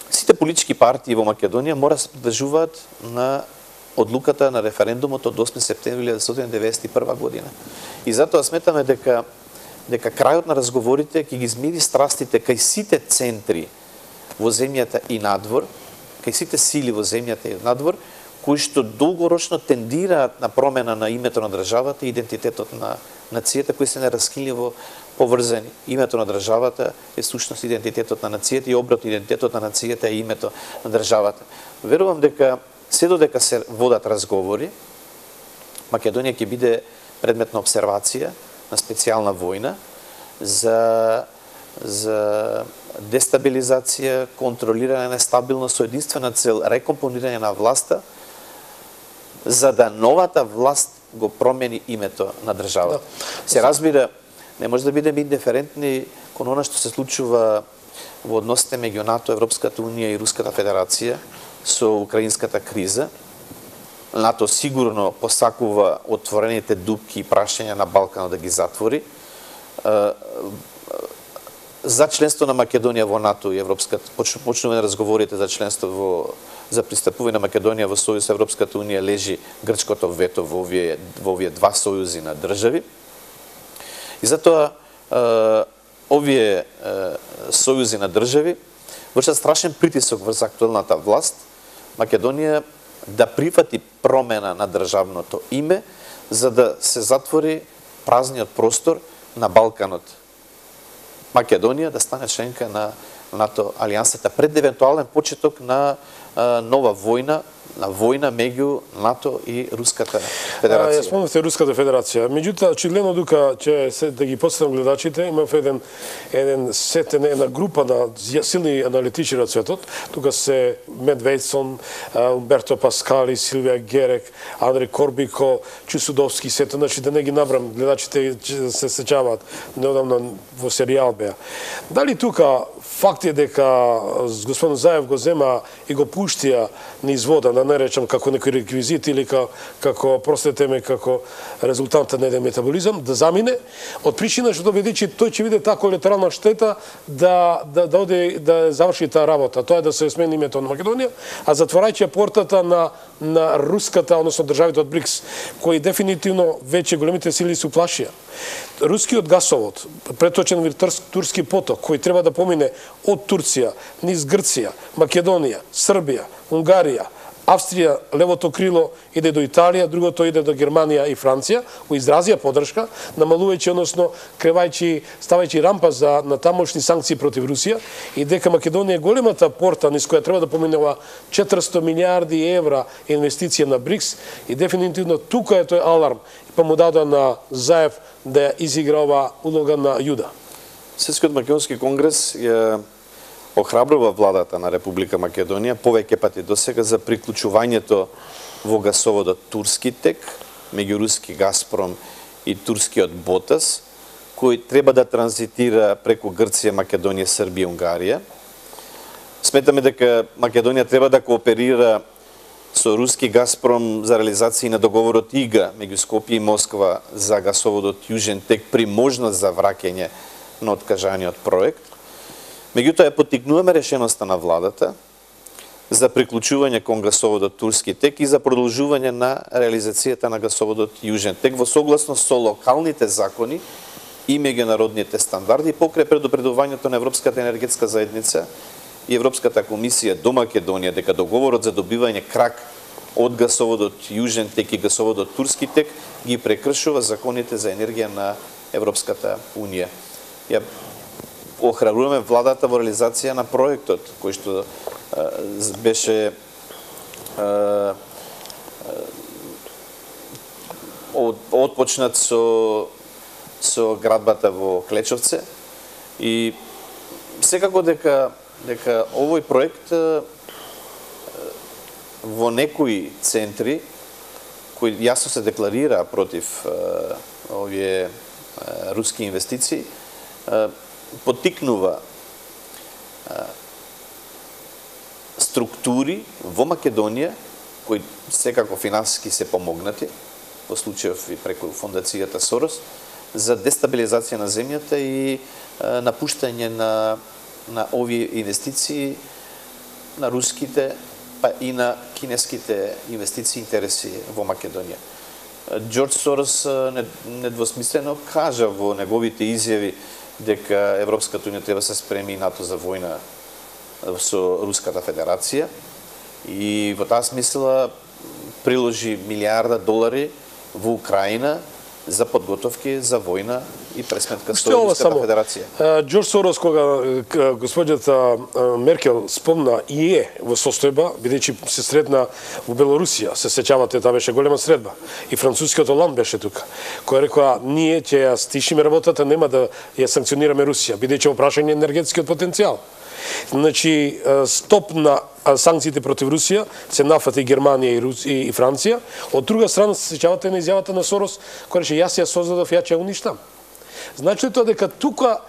Сите политички партии во Македонија мора да се придржуваат на одлуката на референдумот од 8 септември 1991 година. И затоа сметаме дека крајот на разговорите ќе ги измири страстите кај сите центри во земјата и надвор, кај сите сили во земјата и надвор, кои што долгорочно тендираат на промена на името на државата и идентитетот на нацијата, кои се нераскинливо поврзани. Името на државата е сушност идентитетот на нацијата и обратно идентитетот на нацијата е името на државата. Верувам дека се додека се водат разговори, Македонија ќе биде предмет на обсервација на специјална војна за дестабилизација, контролирање на стабилност со единствена цел рекомпонирање на власта, за да новата власт го промени името на државата. Се разбира, не може да бидеме индиферентни кон она што се случува во односите меѓу НАТО, Европската унија и Руската федерација со украинската криза. НАТО сигурно посакува отворените дупки и прашања на Балканот да ги затвори. За членство на Македонија во НАТО и Европската, почнуваме разговорите за членство за пристапување на Македонија во Сојуз со Европската унија лежи грчкото вето во овие два сојузи на држави. И затоа овие сојузи на држави вршат страшен притисок врз актуелната власт Македонија да прифати промена на државното име за да се затвори празниот простор на Балканот. Македонија да стане членка на НАТО алијансата пред евентуален почеток на нова војна меѓу НАТО и Руската федерација. Ја спомнавте Руската федерација. Меѓутоа, очигледно дука ќе се да ги подсетам гледачите, имав една група на силни аналитичари од светот. Тука се Медведсон, Умберто Паскали, Силвија Герек, Андреј Корбико, Чусудовски, сето, значи да не ги набрам, гледачите се сеќаваат, неодамна во серијал беа. Дали тука факт е дека господин Заев го зема и го пуштија низ вода, да не речам како некој реквизит или како, простете ме, како резултант на еден метаболизам, да замине, од причина што види, че тој ќе биде таа колатерална штета да оде да заврши таа работа. Тоа е да се смени името на Македонија, а затворајќи портата на руската, односно државите од БРИКС, кои дефинитивно веќе големите сили се уплашија. Рускиот гасовод, преточен во турски поток, кој треба да помине од Турција, низ Грција, Македонија, Србија, Унгарија, Австрија, левото крило иде до Италија, другото иде до Германија и Франција, го изразија поддршка, намалувајќи, односно ставајќи рампа на тамошни санкции против Русија, и дека Македонија е големата порта низ која треба да поминува 400 милиарди евра инвестиција на БРИКС, и дефинитивно тука е тој аларм, па му даде на Заев да изигра ова улога на Јуда. Светскиот македонски конгрес ја охрабрува владата на Република Македонија повеќе пати досега за приклучувањето во гасоводот Турски тек меѓу руски Газпром и турскиот Ботас, кој треба да транзитира преку Грција, Македонија, Србија, Унгарија. Сметаме дека Македонија треба да кооперира со руски Газпром за реализација на договорот ИГА меѓу Скопје и Москва за гасоводот Јужен тек при можност за враќање на откажаниот проект. Меѓутоа ја поттикнуваме решеноста на владата за приклучување кон гасоводот Турски тек и за продолжување на реализацијата на гасоводот Јужен тек во согласност со локалните закони и меѓународните стандарди покрај предупредувањето на Европската енергетска заедница и Европската комисија до Македонија дека договорот за добивање крак од гасоводот Јужен тек и гасоводот Турски тек ги прекршува законите за енергија на Европската унија. Ја охрабруваме владата во реализација на проектот кој што беше отпочнат со градбата во Клечовце и секако дека овој проект во некои центри кои јасно се декларира против овие руски инвестиции поттикнува структури во Македонија кои секако финансиски се помогнати во случајов и преку фондацијата Сорос за дестабилизација на земјата и напуштање на овие инвестиции на руските па и на кинеските инвестиции интереси во Македонија. Џорџ Сорос недвосмислено кажа во неговите изјави дека Европската унија треба се спреми и НАТО за војна со Руската федерација и во таа смисла приложи милиарда долари во Украина за подготовки за војна и пресметка со Руската федерација. Џорџ Сорос, кога господјата Меркел спомна и во состојба, бидејќи се сретна во Белорусија, се сеќавате, таа беше голема средба. И францускиот Оланд беше тука, која рекоа, ние ќе ја стишиме работата, нема да ја санкционираме Русија, бидејќи во прашање енергетскиот потенцијал. Значи, стоп на санкциите против Русија се нафати и Германија и Франција. Од друга страна, се сеќавате на изјавата на Сорос, која рече, јас ја создадов, ја ќе уништам. Значи тоа дека тука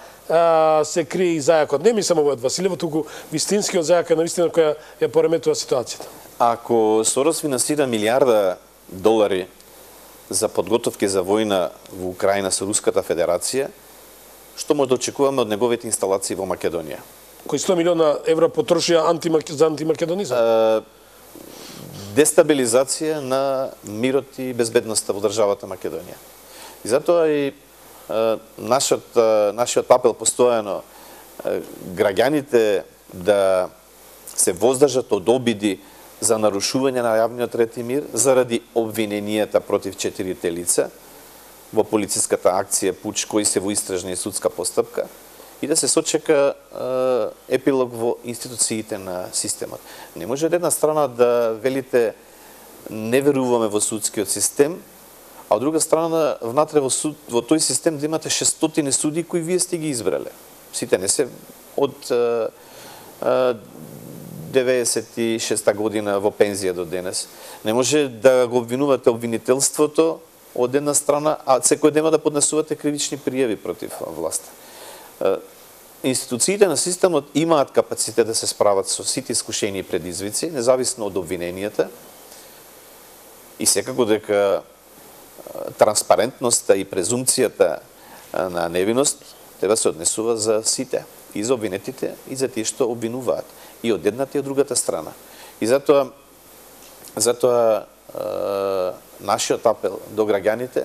се крие и зајакот, не ми само од Василево, туку вистинскиот зајак е навистина која ја пореметува ситуацијата. Ако Сорос финансира милиарда долари за подготовки за војна во Украина со Руската федерација, што може да очекуваме од неговите инсталации во Македонија? Кои 100 милиона евра потрошија за антимакедонизам? Дестабилизација на мирот и безбедноста во државата Македонија. И затоа и нашиот апел постојано граѓаните да се воздржат од обиди за нарушување на јавниот ред и мир заради обвиненијата против 4 лица во полициската акција Пуч кои се во истражна и судска постапка и да се сочека епилог во институциите на системот. Не може од една страна да велите не веруваме во судскиот систем, а од друга страна внатре во тој систем да имате 600 суди кои вие сте ги избрале. Сите не се од 96-та година во пензија до денес. Не може да го обвинувате обвинителството од една страна, а секој ден да поднесувате кривични пријави против власта. Институциите на системот имаат капацитет да се справат со сите искушени предизвици, независно од обвиненијата, и секако дека транспарентноста и презумпцијата на невиност треба се однесува за сите, и за обвинетите, и за тие што обвинуваат, и од едната и од другата страна. И затоа нашиот апел до граѓаните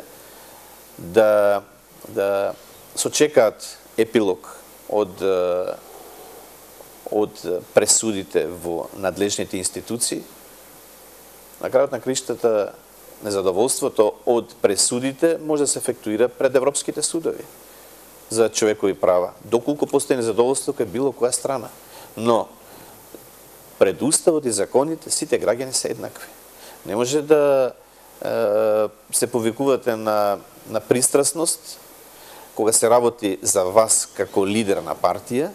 да сочекаат епилог од пресудите во надлежните институции. На крајот на криштата незадоволството од пресудите може да се ефектуира пред европските судови за човекови права, доколку постои незадоволство кај било која страна. Но пред уставот и законите сите граѓани се еднакви. Не може да се повикувате на пристрасност кога се работи за вас како лидер на партија,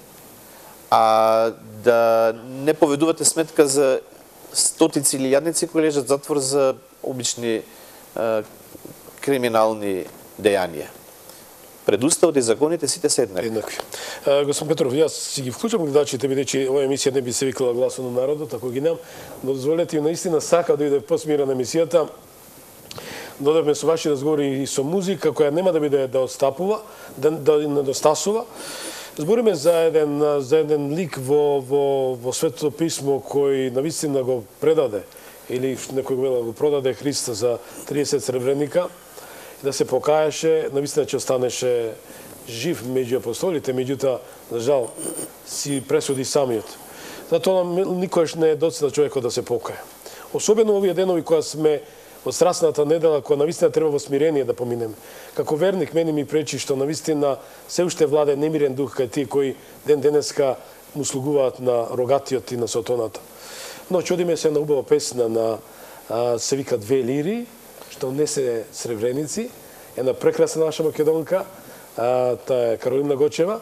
а да не поведувате сметка за стотици или јадници кои лежат затвор за обични криминални дејанија. предуставот и законите сите се еднакви. Еднакви. Господин Петров, јас си ги вклучам гледачите, бидејќи оваа емисија не би се викала Гласот на народот, ако ги немам, но дозволете, наистина сака да иде посмирена емисијата. Додевме со ваши разговори и со музика која нема да биде да отстапува, да недостасува. Збориме за еден лик во Светото писмо кој навистина го предаде или некој го продаде Христа за 30 сребреника, да се покаеше, навистина ќе останеше жив меѓу апостолите, меѓутоа, за жал, си пресуди самиот. Затоа никош не е доцна човекот да се покае. Особено овие денови која сме од страстната недела, која навистина треба во смирение да поминеме. Како верник, мене ми пречи што навистина се уште владе немирен дух кај тие кои ден денеска му слугуваат на рогатиот и на сотоната. Но чудиме се на убава песна на се вика Две лири, што внесе сребреници, една прекрасна наша македонка, таа е Каролина Гочева.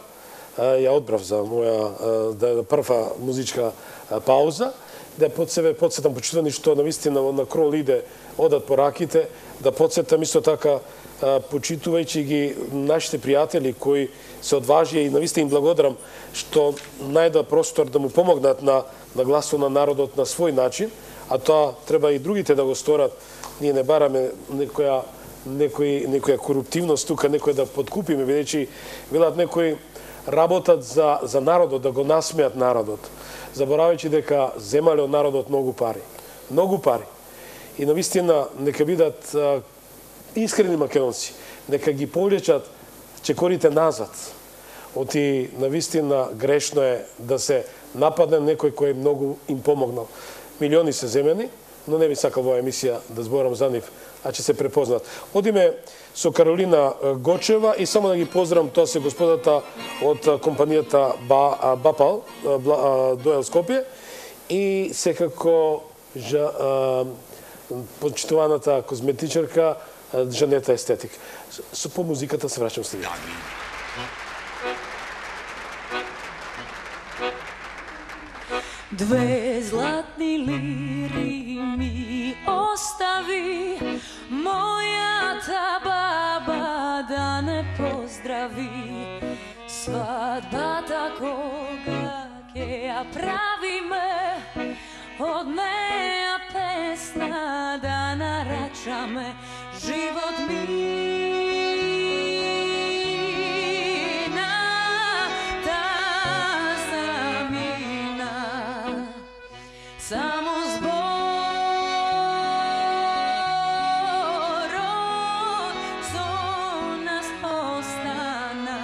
Ја одбрав за моја да прва музичка пауза, да подсетам почитувани што навистина на крол иде, одат по раките, да подсетам исто така почитувајќи ги нашите пријатели кои се одважија и навистина им благодарам што најда простор да му помогнат на гласот на народот на свој начин, а тоа треба и другите да го сторат. Ние не бараме некоја коруптивност тука, некој да подкупиме, бидејќи велат некои работат за народот, да го насмеат народот, заборавајќи дека земале од народот многу пари. Многу пари. И навистина нека бидат искрени македонци, нека ги повлечат чекорите назад. Оти навистина грешно е да се нападне некој кој многу им помогнал. Милиони се земени, но не би сакал во емисија да зборам за нив, а ќе се препознат. Одиме со Каролина Гочева и само да ги поздравам, тоа се господата од компанијата Бапал, Доел Скопје, и секако почитуваната козметичарка Жанета Естетик. По музиката се враќам следите. Две златни лири ми остави мојата баба да не поздрави. Свадбата кога ќе ја правиме, од неја песна да нарачаме. Живот мина, таа мина, само зборот со нас остана.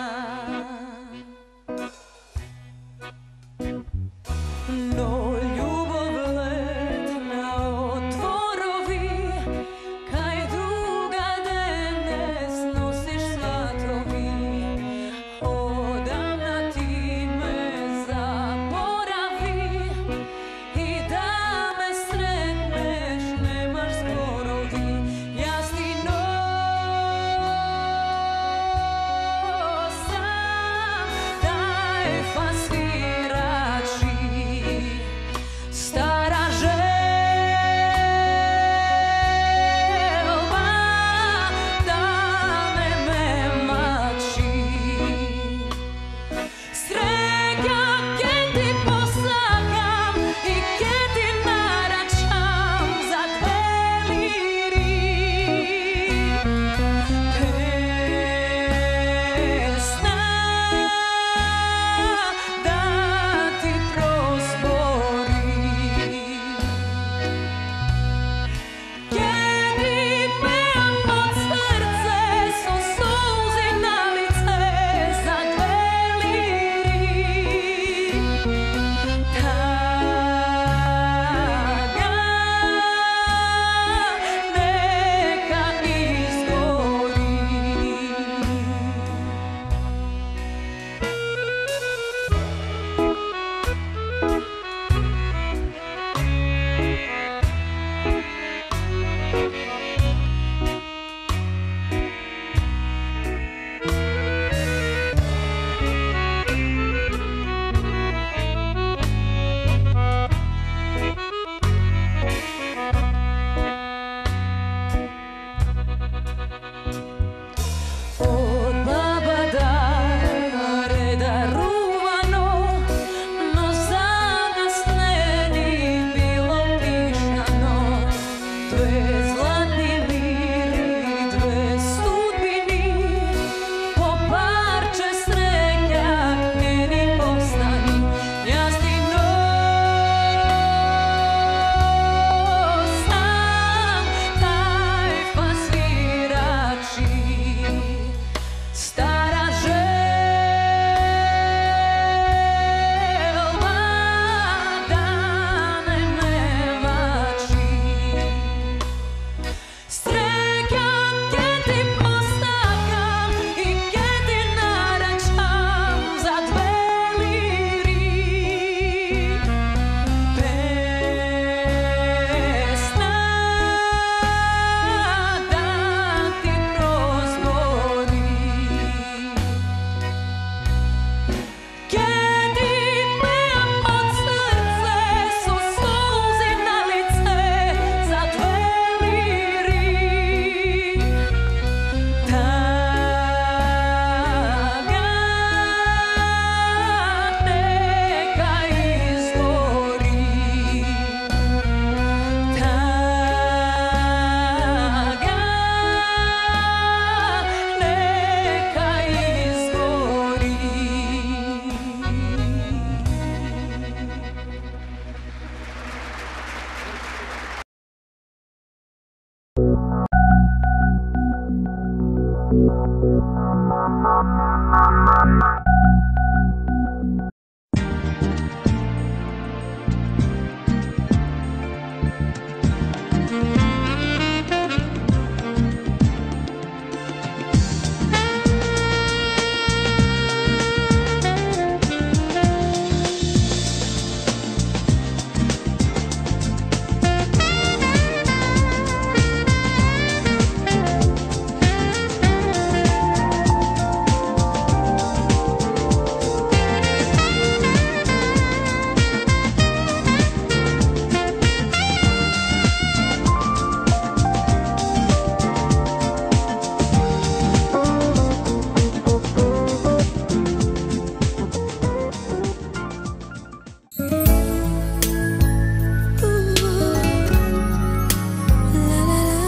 Но љубов летна од дворови, кај друга ден не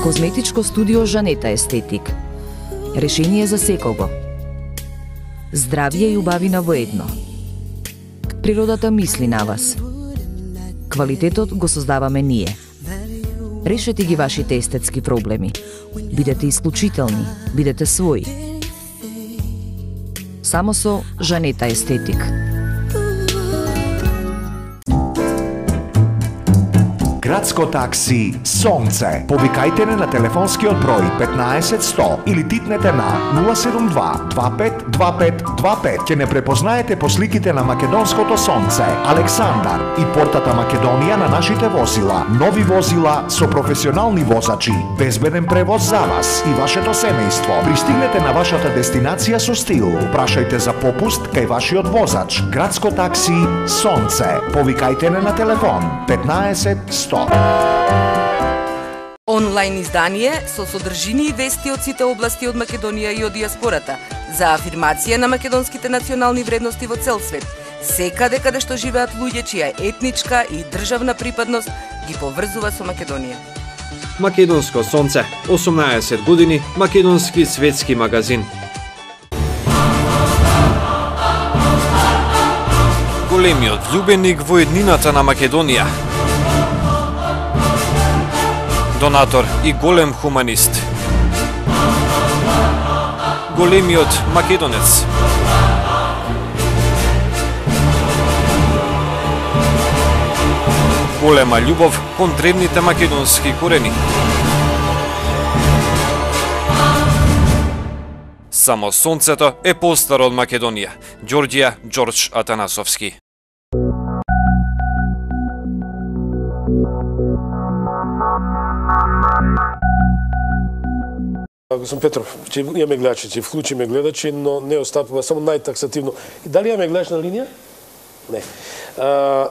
Козметичко студио Жанета Естетик. Решение за секого. Здравје и убавина во едно. Природата мисли на вас. Квалитетот го создаваме ние. Решете ги вашите естетски проблеми. Бидете исклучителни, бидете своји. Само со Жанета Естетик. Градско такси Сонце. Повикајте не на телефонскиот број 15100 или титнете на 072 25 25 25. Ќе не препознаете по сликите на македонското сонце, Александар и портата Македонија на нашите возила. Нови возила со професионални возачи, безбеден превоз за вас и вашето семејство. Пристигнете на вашата дестинација со стил. Прашајте за попуст кај вашиот возач. Градско такси Сонце. Повикајте не на телефон 15 100. Онлайн издание со содржини и вести од сите области од Македонија и од диаспората за афирмација на македонските национални вредности во цел свет, секаде каде што живеат луѓе чија етничка и државна припадност ги поврзува со Македонија. Македонско сонце, 18 години, македонски светски магазин. Големиот влюбеник во еднината на Македонија. Донатор и голем хуманист. Големиот македонец. Голема љубов кон древните македонски корени. Само сонцето е постаро од Македонија. Ѓорѓија Ѓорđ Атанасовски. Господин Петров, ќе имаме гледачи, ќе вклучиме гледачи, но не остапува само најтаксативно. И дали имаме гледач на линија? Не.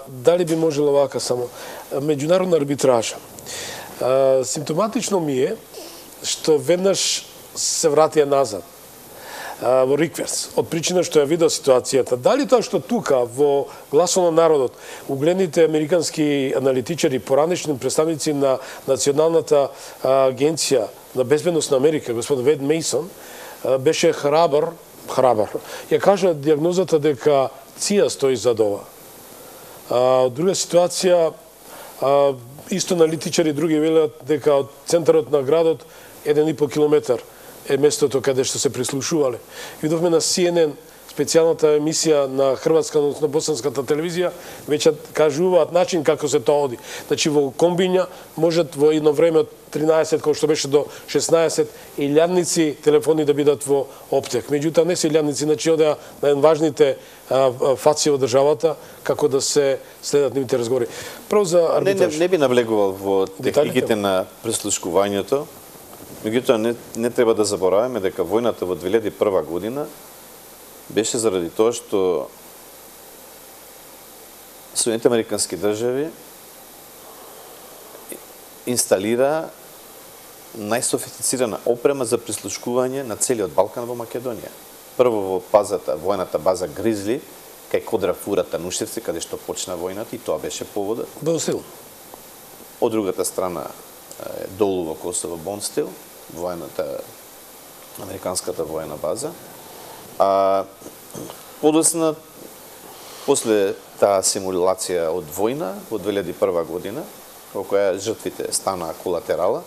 Дали би можело вака само? Меѓународна арбитража. Симптоматично ми е што веднаш се вратија назад во рикверс, од причина што ја видел ситуацијата. Дали тоа што тука во Гласот на народот угледните американски аналитичари, поранешни представници на Националната агенција на безбедност на Америка, господин Вед Мейсон, беше храбар, ја кажа диагнозата дека ЦИА стои зад ова. Од друга ситуација, исто аналитичари други велат дека од центарот на градот 1,5 километар е местото каде што се прислушувале. Видовме на CNN специјалната емисија на хрватска, односно босанската телевизија, веќе кажуваат начин како се тоа оди. Значи во комбиња можат во едно време од 13, кој што беше до 16, илјадници телефони да бидат во оптек. Меѓутоа не се илјадници, значи одеа на важните фаци во државата, како да се следат нивните разговори. Прво за арбитраж. Не би навлегувал во техниките на прислушкувањето. Меѓутоа не треба да забораваме дека војната во 2001 година беше заради тоа што Соединените американски држави инсталира најсофистицирана опрема за прислушкување на целиот Балкан во Македонија. Прво во војната база Гризли, кај Кодрафурата Нушевци, каде што почна војната, и тоа беше поводот. Бонстил. Од другата страна долу во Косово Бонстил, војната, американската војна база. Подосна, после таа симулација од војна, во 2001 година, во која жртвите станаа колатерала,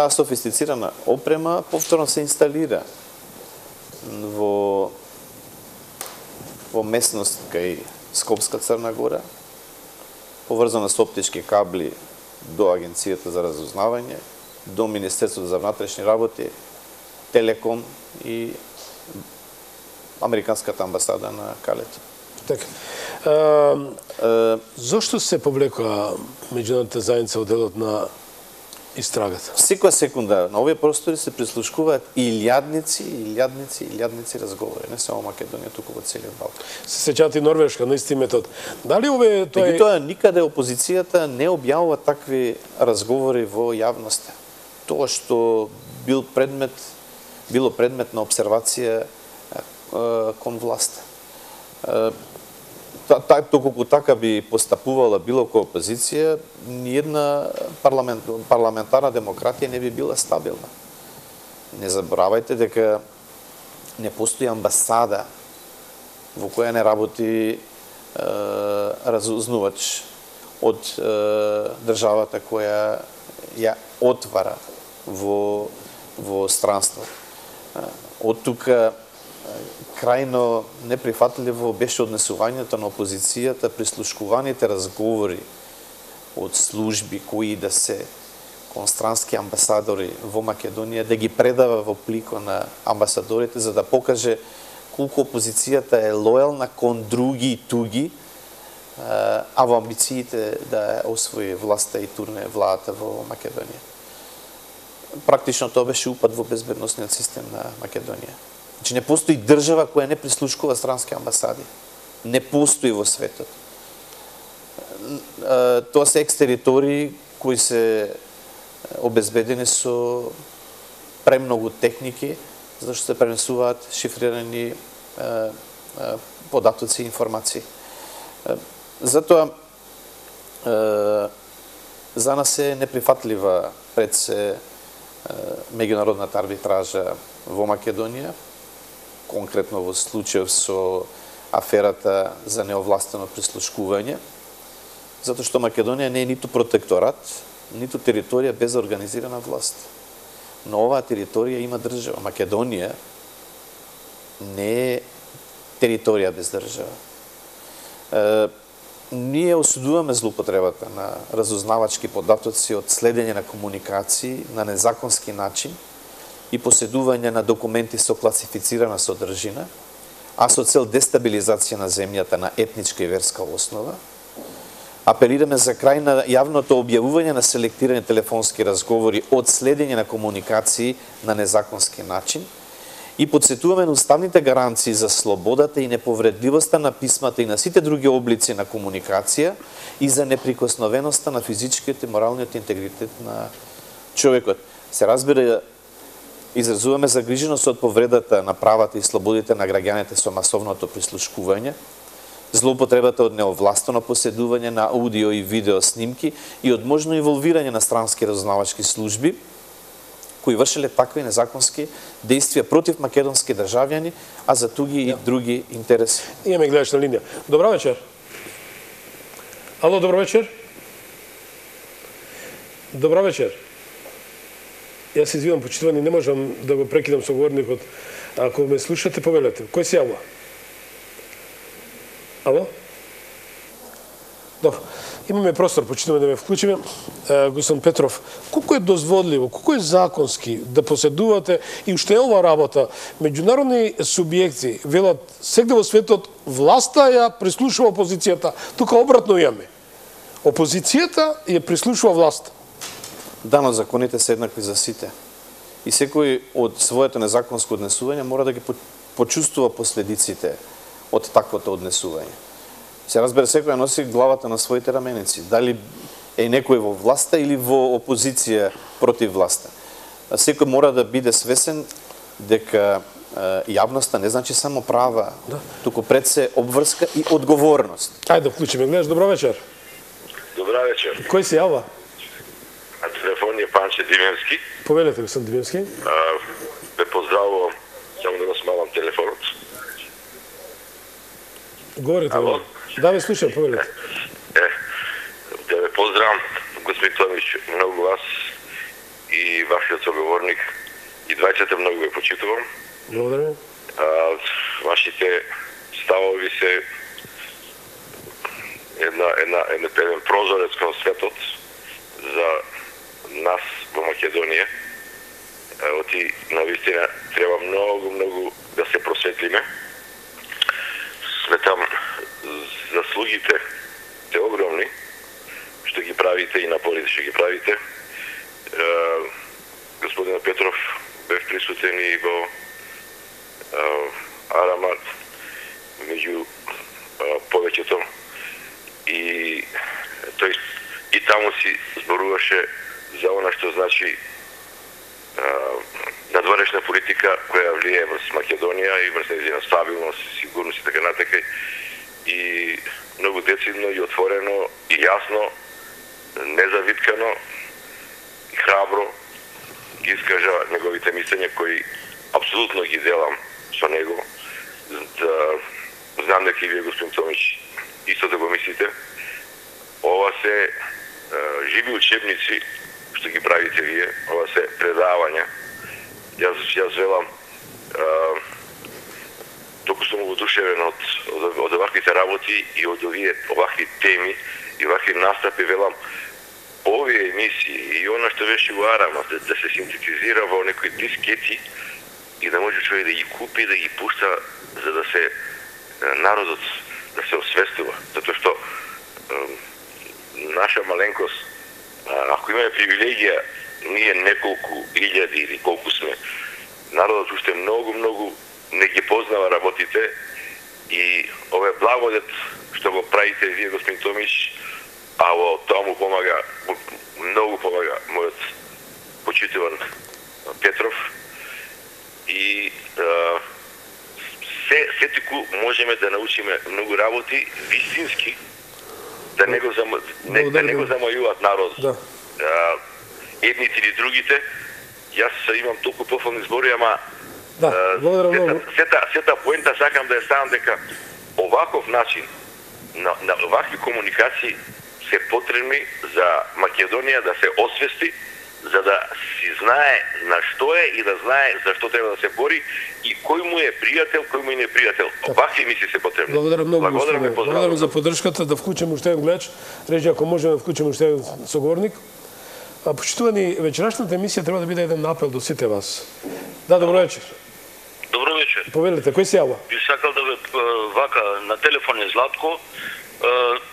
таа софистицирана опрема повторно се инсталира во местност кај Скопска Црна Гора, поврзана со оптички кабли до Агенцијата за разузнавање, до Министерството за внатрешни работи, Телеком и Американската амбасада на Калето. Така. Зошто се повлекоа меѓународната заедница од делот на истрагата? Секоја секунда на овие простори се прислушкуваат илјадници разговори, не само Македонија, туку во целиот Балкан. Се сеќавате и Норвешка на исти метод. Дали овие Меѓутоа никаде опозицијата не објавува такви разговори во јавноста. Тоа што било предмет на обсервација кон власта. Доколку така би постапувала било која опозиција, ниедна парламентарна демократија не би била стабилна. Не заборавајте дека не постои амбасада во која не работи разузнувач од државата која ја отвара во странство. Од тука крајно неприфатливо беше однесувањето на опозицијата, прислушкуваните разговори од служби кои да се кон странски амбасадори во Македонија, да ги предава во плико на амбасадорите, за да покаже колку опозицијата е лојална кон други и туги, а во амбициите да освои власта и турне владата во Македонија. Практично тоа беше упад во безбедносниот систем на Македонија. Значи не постои држава која не прислушкува странски амбасади. Не постои во светот. Тоа се екстеритории кои се обезбедени со премногу техники, зашто се пренесуваат шифрирани податоци и информации. Затоа за нас е неприфатлива пред се меѓународната арбитража во Македонија, конкретно во случајов со аферата за неовластено прислушкување, затоа што Македонија не е ниту протекторат, ниту територија без организирана власт. Но оваа територија има држава. Македонија не е територија без држава. Ние осудуваме злоупотребата на разузнавачки податоци од следење на комуникации на незаконски начин и поседување на документи со класифицирана содржина, а со цел дестабилизација на земјата на етничка и верска основа. Апелираме за крај на јавното објавување на селектирани телефонски разговори од следење на комуникации на незаконски начин и подсетуваме на уставните гаранции за слободата и неповредливоста на писмата и на сите други облици на комуникација и за неприкосновеноста на физичкиот и моралниот интегритет на човекот. Се разбира, изразуваме загриженост од повредата на правата и слободите на граѓаните со масовното прислушкување, злоупотребата од неовластено поседување на аудио и видео снимки и од можно инволвирање на странски разузнавачки служби кои вршеле такви незаконски действија против македонски државјани, а за туги и други интереси. Имаме гледачна линија. Добра вечер. Ало, добро вечер. Добра вечер. Јас се извинувам, почитувани, не можам да го прекидам соговорникот. Ако ме слушате, повелете. Кој се јавува? Ало? Добро. Имаме простор, почитуваме да ме вклучиме. Господин Петров, колку е дозволиво, колку е законски да поседувате и уште ова работа? Меѓународни субјекти велат сегде во светот власта ја прислушува опозицијата, тука обратно имаме. Опозицијата ја прислушува власта. Да, но законите се еднакви за сите. И секој од своето незаконско однесување мора да ги почувствува последиците од таквото однесување. Се разбере, секој носи главата на своите раменици. Дали е некој во власта или во опозиција против власта. Секој мора да биде свесен дека јавноста не значи само права, туку пред се обврска и одговорност. Ајде да вклучиме. Гледаш, добро вечер. Добра вечер. Кој се јава? На телефон е Панче Димевски. Повелете, господин Димевски. Ве поздравувам, само да го смалам телефонот. Говорите. Да, ве слушам, повелете. Да ве поздравам, господин Томич, многу вас и вашиот соговорник, и двајцата многу ве почитувам. Благодарам. Вашите ставови се еден прозорец кон светот за нас во Македонија. Оти навистина треба многу да се просветлиме. Сметам заслугите те огромни што ги правите и напорите што ги правите. Господин Петров бев присутен и во Арамат меѓу повеќето и тој и таму си зборуваше за она што значи надворешна политика која влијае врз Македонија и врз нејзина стабилност, сигурност и така натака. И многу децидно и отворено и јасно, незавиткано и храбро ги искажа неговите мислења кои апсолутно ги делам со него. Знам дека и вие, господин Томич, исто да го мислите. Ова се живи учебници што ги правите вие, ова се предавања. Јас велам, толку сум одушевен од оваквите работи и од овакви теми и овакви настапи, велам, овие емисии и она што беше во Арамат, да се синтетизира во некои дискети и да може човек да ги купи, да ги пушта, за да се народот да се освестува. Затоа што наша маленкост, ако имаме привилегија, ние неколку илјади или колку сме, народот уште многу не ги познава работите и овој благодет што го правите вие, господин Томич, а во тоа му помага, многу помага мојот почитуван Петров и сетику можеме да научиме многу работи вистински, да не го замајуваат народот. Да. Едните или другите. Јас имам толку пофални збори, ама сета поента сакам да ја ставам дека оваков начин на овакви комуникации се потребни за Македонија да се освести, за да си знае на што е и да знае за што треба да се бори и кој му е пријател, кој му е непријател. Овакви мисли се потребни. Благодарам многу, господине. Благодарам за поддршката, да вклучиме уште еден гледач. Рече, ако можеме да вклучиме уште еден соговорник. Почитувани, вечерашната емисија треба да биде еден апел до сите вас. Да, добро вечер. Добро вечер. Повелите, кој се јава? Би сакал да ве вака на телефон е Златко.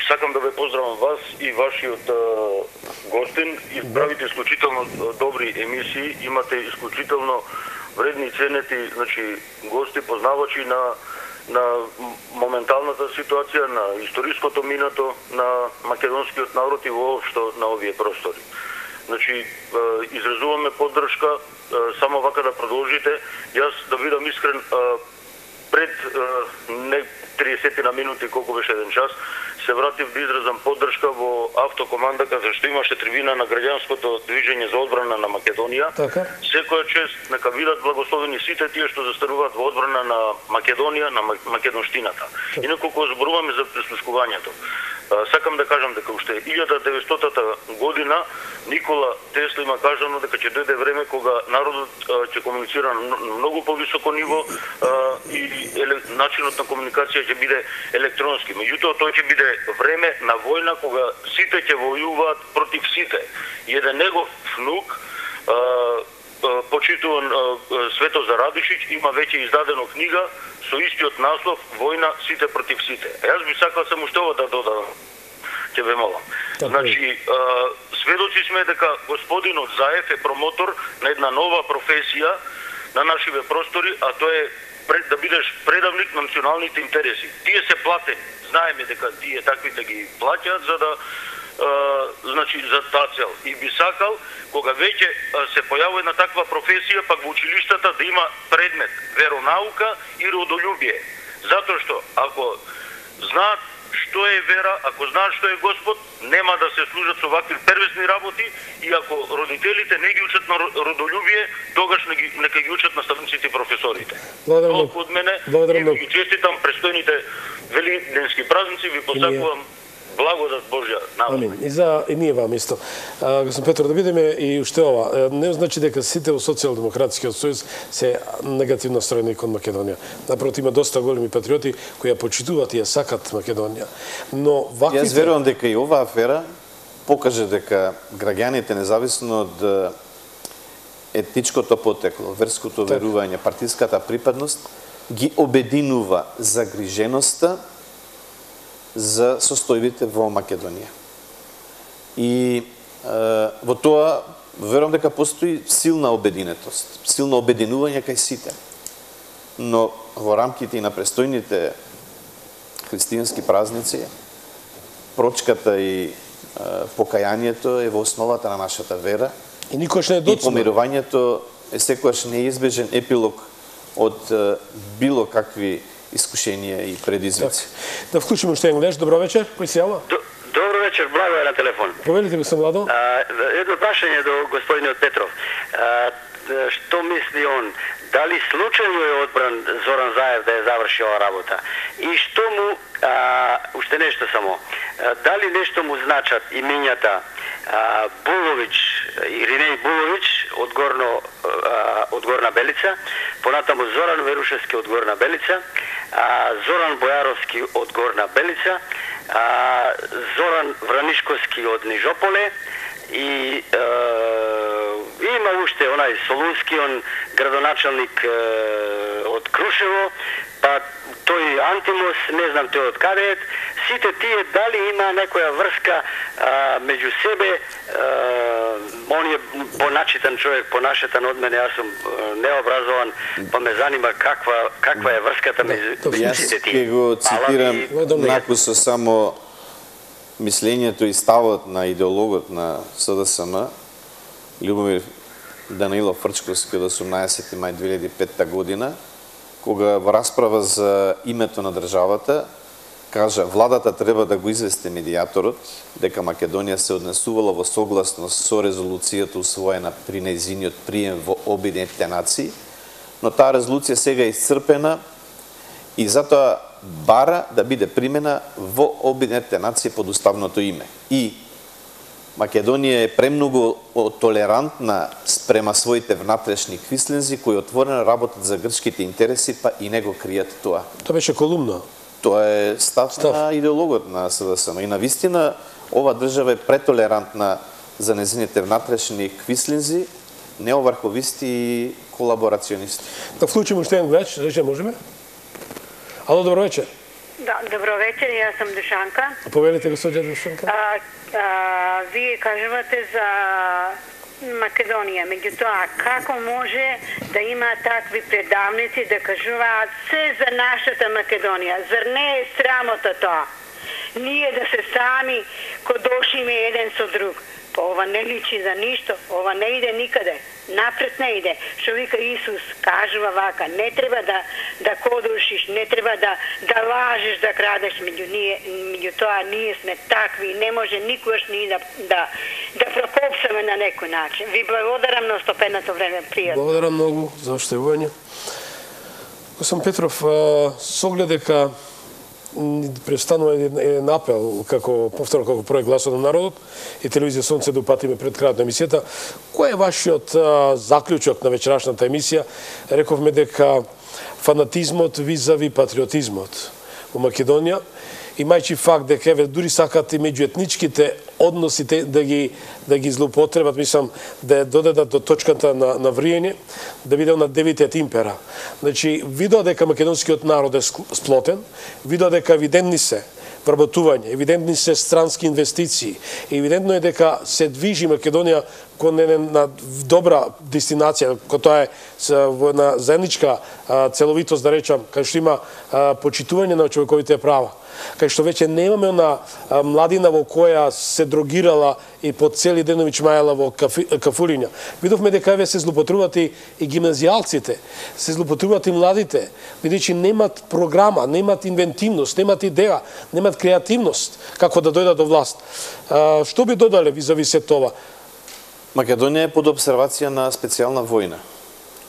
Сакам да ве поздравам вас и вашиот гостин и правите исклучително добри емисии, имате исклучително вредни и ценети, значи гости, познавачи на моменталната ситуација, на историското минато на македонскиот народ и воопшто на овие простори. Значи, изразуваме поддршка, само вака да продолжите. Јас, да бидам искрен, пред не 30 на минути, колку беше еден час, се вратив да изразам поддршка во автокомандака, зашто имаше трибина на граѓанското движење за одбрана на Македонија. Така. Секоја чест, нека бидат благословени сите тие што застануваат во одбрана на Македонија, на македонштината. Инаку кога зборуваме за прислушкувањето, сакам да кажам дека уште 1900-та година Никола Тесла има кажано дека ќе дојде време кога народот ќе комуницира на многу повисоко ниво и начинот на комуникација ќе биде електронски. Меѓутоа тој ќе биде време на војна кога сите ќе војуваат против сите. И еден негов внук, почитуван Светозар Радушиќ, има веќе издадено книга со истиот наслов Војна сите против сите. Јас би сакал само уште ова да додадам. Ќе ве молам. Значи, сведоци сме дека господинот Заев е промотор на една нова професија на нашиве простори, а тоа е да бидеш предавник на националните интереси. Тие се платени. Знаеме дека тие таквите ги плаќаат за да значи за таа цел. И би сакал кога веќе се појавува една таква професија, пак во училиштата да има предмет веронаука и родолюбие. Затоа што ако знаат што е вера, ако знаат што е Господ, нема да се служат со вакви первесни работи и ако родителите не ги учат на родолюбие, тогаш нека ги учат наставниците и професорите. Толку од мене и ви честитам престојните великденски празници, ви посакувам Благодат Божја на Амин. И ние вам исто. Господин Петро, да видиме и уште ова. Не значи дека сите во Социјалдемократскиот сојуз се негативно настроени кон Македонија. Напротив, има доста големи патриоти кои ја почитуваат и ја сакат Македонија. Но ваквите... Јас верувам дека и оваа афера покаже дека граѓаните, независно од етничкото потекло, верското верување, партиската припадност, ги обединува загриженоста за состојбите во Македонија. И во тоа верувам дека постои силна обединетост, силно обединување кај сите. Но во рамките и на престојните христијански празници, прочката и покајанието е во основата на нашата вера. И никош не е доцна. И помирувањето е секогаш неизбежен епилог од било какви искушенија и предизвици. Да вклучиме уште еден леш. Добро вечер. Кој се јава? Добро вечер, Благо е на телефон. Повелите, господин Владо. Едно прашање до господинот Петров. Што мисли он? Дали случајно е одбран Зоран Заев да ја заврши ова работа? И што му, уште нешто само, дали нешто му значат имењата Булович, Иринеј Булович од Горна Белица, понатаму Зоран Верушевски од Горна Белица, Зоран Бојаровски од Горна Белица, Зоран Вранишковски од Нижополе и има уште онај Солунски, он градоначалник од Крушево, па тој Антимос, не знам тој од каде е. Сите тие дали има некоја врска меѓу себе, он е поначитан човек, понашетан од мене, јас сум необразован, па ме занима каква е врската меѓу сите тие. Јас ќе го цитирам накусо само мислењето и ставот на идеологот на СДСМ, Љубомир Данилов Фрчковски од 18 мај 2005 година, кога во расправа за името на државата кажа владата треба да го извести медијаторот дека Македонија се однесувала во согласност со резолуцијата усвоена при нејзиниот прием во Обединетите нации, но таа резолуција сега е исцрпена и затоа бара да биде примена во Обединетите нации под уставното име. И Македонија е премногу толерантна спрема своите внатрешни квислинзи кои отворено работат за грчките интереси, па и не го кријат тоа. Тоа беше колумна. Тоа е став на идеологот на СДСМ. И навистина, ова држава е претолерантна за незините внатрешни квислинзи, неоврховисти и колаборационисти. Да вклучиме уште еден гледач, рече можеме? Ало, добро вечер. Да, добро вечер, јас сум Душанка. Повелите, господја Душанка. Вие кажувате за Македонија, меѓутоа како може да има такви предавници да кажуваат се за нашата Македонија? Зар не е срамота тоа? Ние да се сами кодошиме еден со друг. Па ова не личи за ништо, ова не иде никаде, напред не иде. Што вика Исус, кажува вака, не треба да кодушиш, не треба да лажеш, да крадеш, меѓутоа ние сме такви, не може никогаш ние да прокопсаме на некој начин. Ви благодарам на остапеното време, пријатно. Благодарам многу за оштевување. Господин Петров, со оглед дека престанува еден апел повторно како проект Гласот на народот и телевизија Сонце да упатиме пред крајот на емисијата. Кој е вашиот заклучок на вечерашната емисија? Рековме дека фанатизмот визави патриотизмот во Македонија, имајќи факт дека еве дури сакат и меѓуетничките односи да ги злоупотребат, мислам да додадат до точката на вриење, да биде на девитиот импера. Значи, видоа дека македонскиот народ е сплотен, видоа дека евидентни се вработување, евидентни се странски инвестиции, евидентно е дека се движи Македонија кон една добра дестинација, кој тоа е во една заедничка целовитост, да речам, кај што има почитување на човековите права, кај што веќе немаме на младина во која се дрогирала и по цели денови чмајала во кафулиња. Видовме дека еве се злоупотребуваат и гимназијалците, се злоупотребуваат и младите, бидејќи немат програма, немат инвентивност, немат идеја, немат креативност како да дојдат до власт. Што би додале визави се тоа? Македонија е под обсервација на специјална војна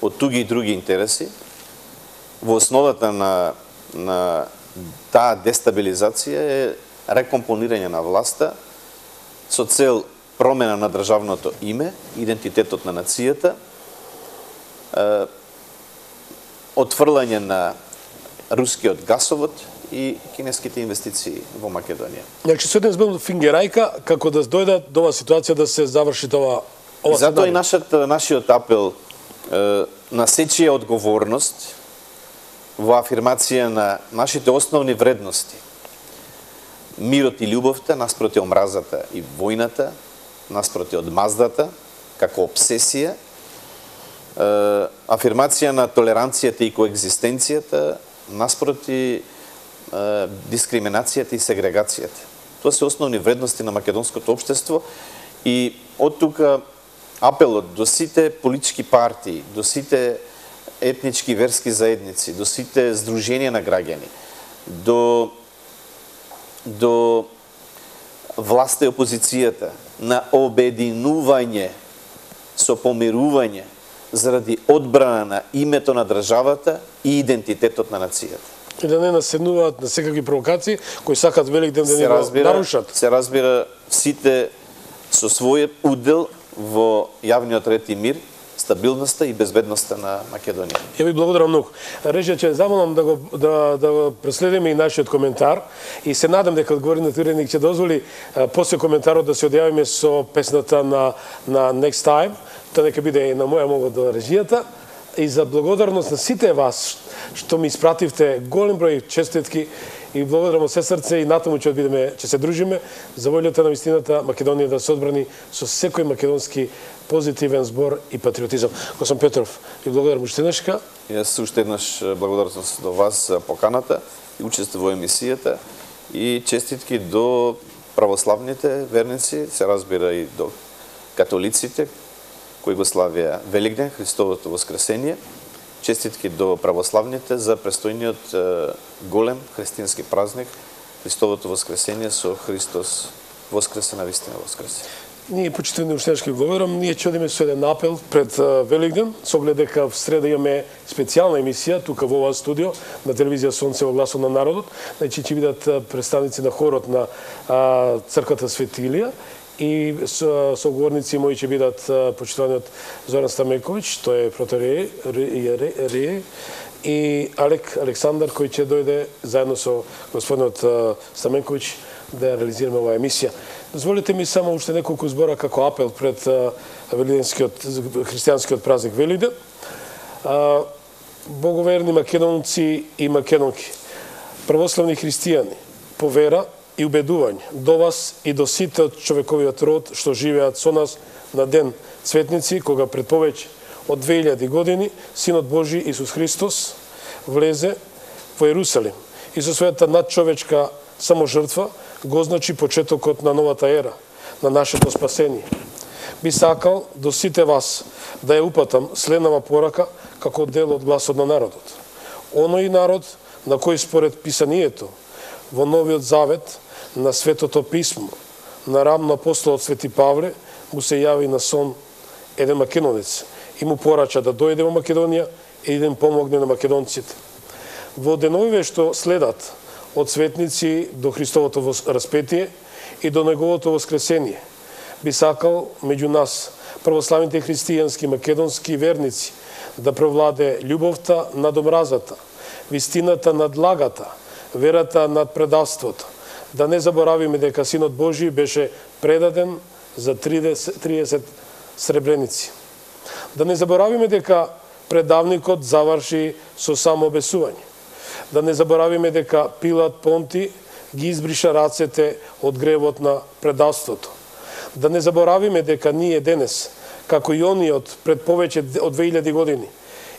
од туги и други интереси. Во основата на таа дестабилизација е рекомпонирање на власта со цел промена на државното име, идентитетот на нацијата, отфрлање на рускиот гасовод и кинеските инвестиции во Македонија. Значи, со еден збор фингерајка, како да дојде до оваа ситуација да се заврши ова Затоа и нашиот апел на сечија одговорност во афирмација на нашите основни вредности. Мирот и љубовта наспроти омразата и војната, наспроти одмаздата, како обсесија, афирмација на толеранцијата и коегзистенцијата, наспроти дискриминацијата и сегрегацијата. Тоа се основни вредности на македонското општество и од тука апелот до сите политички партии, до сите етнички верски заедници, до сите здруженија на граѓани, до власта и опозицијата на обединување со помирување заради одбрана на името на државата и идентитетот на нацијата. И да не наседнуваат на секакви провокации кои сакат Великден да не нарушат. Се разбира сите со свој удел во јавниот ред и мир, стабилноста и безбедноста на Македонија. Ја ви благодарам многу. Режија ќе замолам да го преследиме и нашиот коментар и се надам дека одговорниот уредник ќе дозволи после коментарот да се одјавиме со песната на Next Time, тоа нека биде и на моја мога до режијата и за благодарност на сите вас што ми испративте голем број честитки и благодарам од се срце и натаму ќе се дружиме за волјата на вистината Македонија да се одбрани со секој македонски позитивен збор и патриотизам. Господин Петров, ви благодарам уште еднашка. Јас уште еднаш благодарност до вас за поканата и учество во емисијата и честитки до православните верници, се разбира и до католиците кои го славија Великден, Христовото воскресение. Честитки до православните за престојниот голем христијански празник Христовото воскресение со Христос воскресе, на вистина воскресе. Ние, почитувани уштенешки, благодарам. Ние ќе одиме со еден апел пред Великден, со оглед дека в среда имаме специјална емисија тука во оваа студио на телевизија Сонце во гласот на народот. Значи ќе бидат представници на хорот на црквата Свети Илија и соговорници мои ќе бидат почитуваниот Зоран Стаменковиќ, тој е протоиерей, и Александар кој ќе дојде заедно со господинот Стаменковиќ да реализираме оваа емисија. Дозволите ми само уште неколку збора како апел пред великденскиот христијанскиот празник Великден. Боговерни македонци и македонки, православни христијани, по вера и убедување до вас и до сите од човековиот род што живеат со нас на ден Цветници, кога пред повеќе од 2000 години Синот Божи Исус Христос влезе во Ерусалим и со својата надчовечка саможртва го означи почетокот на новата ера, на нашето спасение. Би сакал до сите вас да ја упатам следнава порака како дел од гласот на народот. Оној народ на кој според писанието во Новиот Завет на Светото Писмо, на рам на апостолот Свети Павле, му се јави на сон еден македонец и му порача да дојде во Македонија и да им помогне на македонците. Во деновиве што следат од Светници до Христовото распетие и до неговото воскресение, би сакал меѓу нас, православните христијански македонски верници, да превладе љубовта над омразата, вистината над лагата, верата над предавството. Да не заборавиме дека Синот Божи беше предаден за 30 сребреници. Да не заборавиме дека предавникот заврши со самообесување. Да не заборавиме дека Пилат Понти ги избриша рацете од гревот на предавството. Да не заборавиме дека ние денес, како и ониот пред повеќе од 2000 години,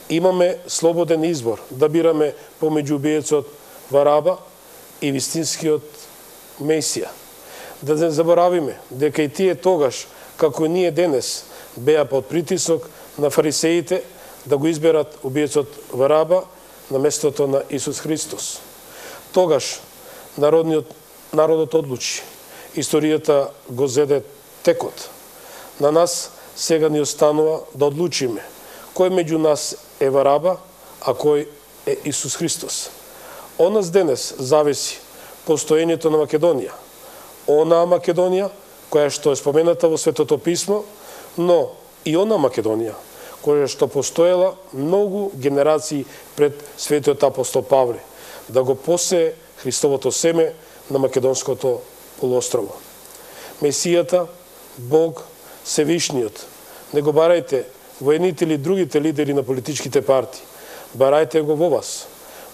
имаме слободен избор да бираме помеѓу убиецот Вараба и вистинскиот Месија. Да не заборавиме дека и тие тогаш, како и ние денес, беа под притисок на фарисеите да го изберат убиецот Вараба на местото на Исус Христос. Тогаш народот одлучи. Историјата го зеде текот. На нас сега ни останува да одлучиме кој меѓу нас е Вараба, а кој е Исус Христос. Од нас денес зависи постоењето на Македонија. Онаа Македонија, која што е спомената во Светото писмо, но и она Македонија, која што постоела многу генерации пред светиот апостол Павле, да го посее Христовото семе на македонското полуострово. Месијата, Бог, Севишниот, не го барајте во едните или другите лидери на политичките партии, барајте го во вас,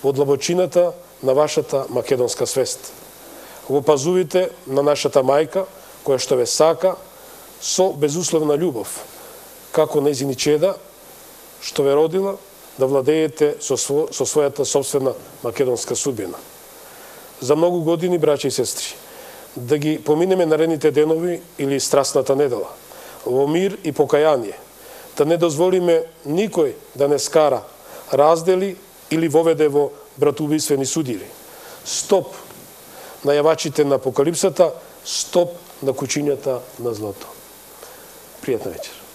во длабочината на вашата македонска свест. Го пазувите на нашата мајка, која што ве сака со безусловна љубов, како нејзини чеда, што ве родила, да владеете со својата собствена македонска судбина. За многу години, браќа и сестри, да ги поминеме наредните денови или страстната недела, во мир и покаяние, да не дозволиме никој да не скара, раздели или воведе во братоубиствени судири. Стоп на јавачите на апокалипсата, стоп на кучињата на злото. Пријатна вечер.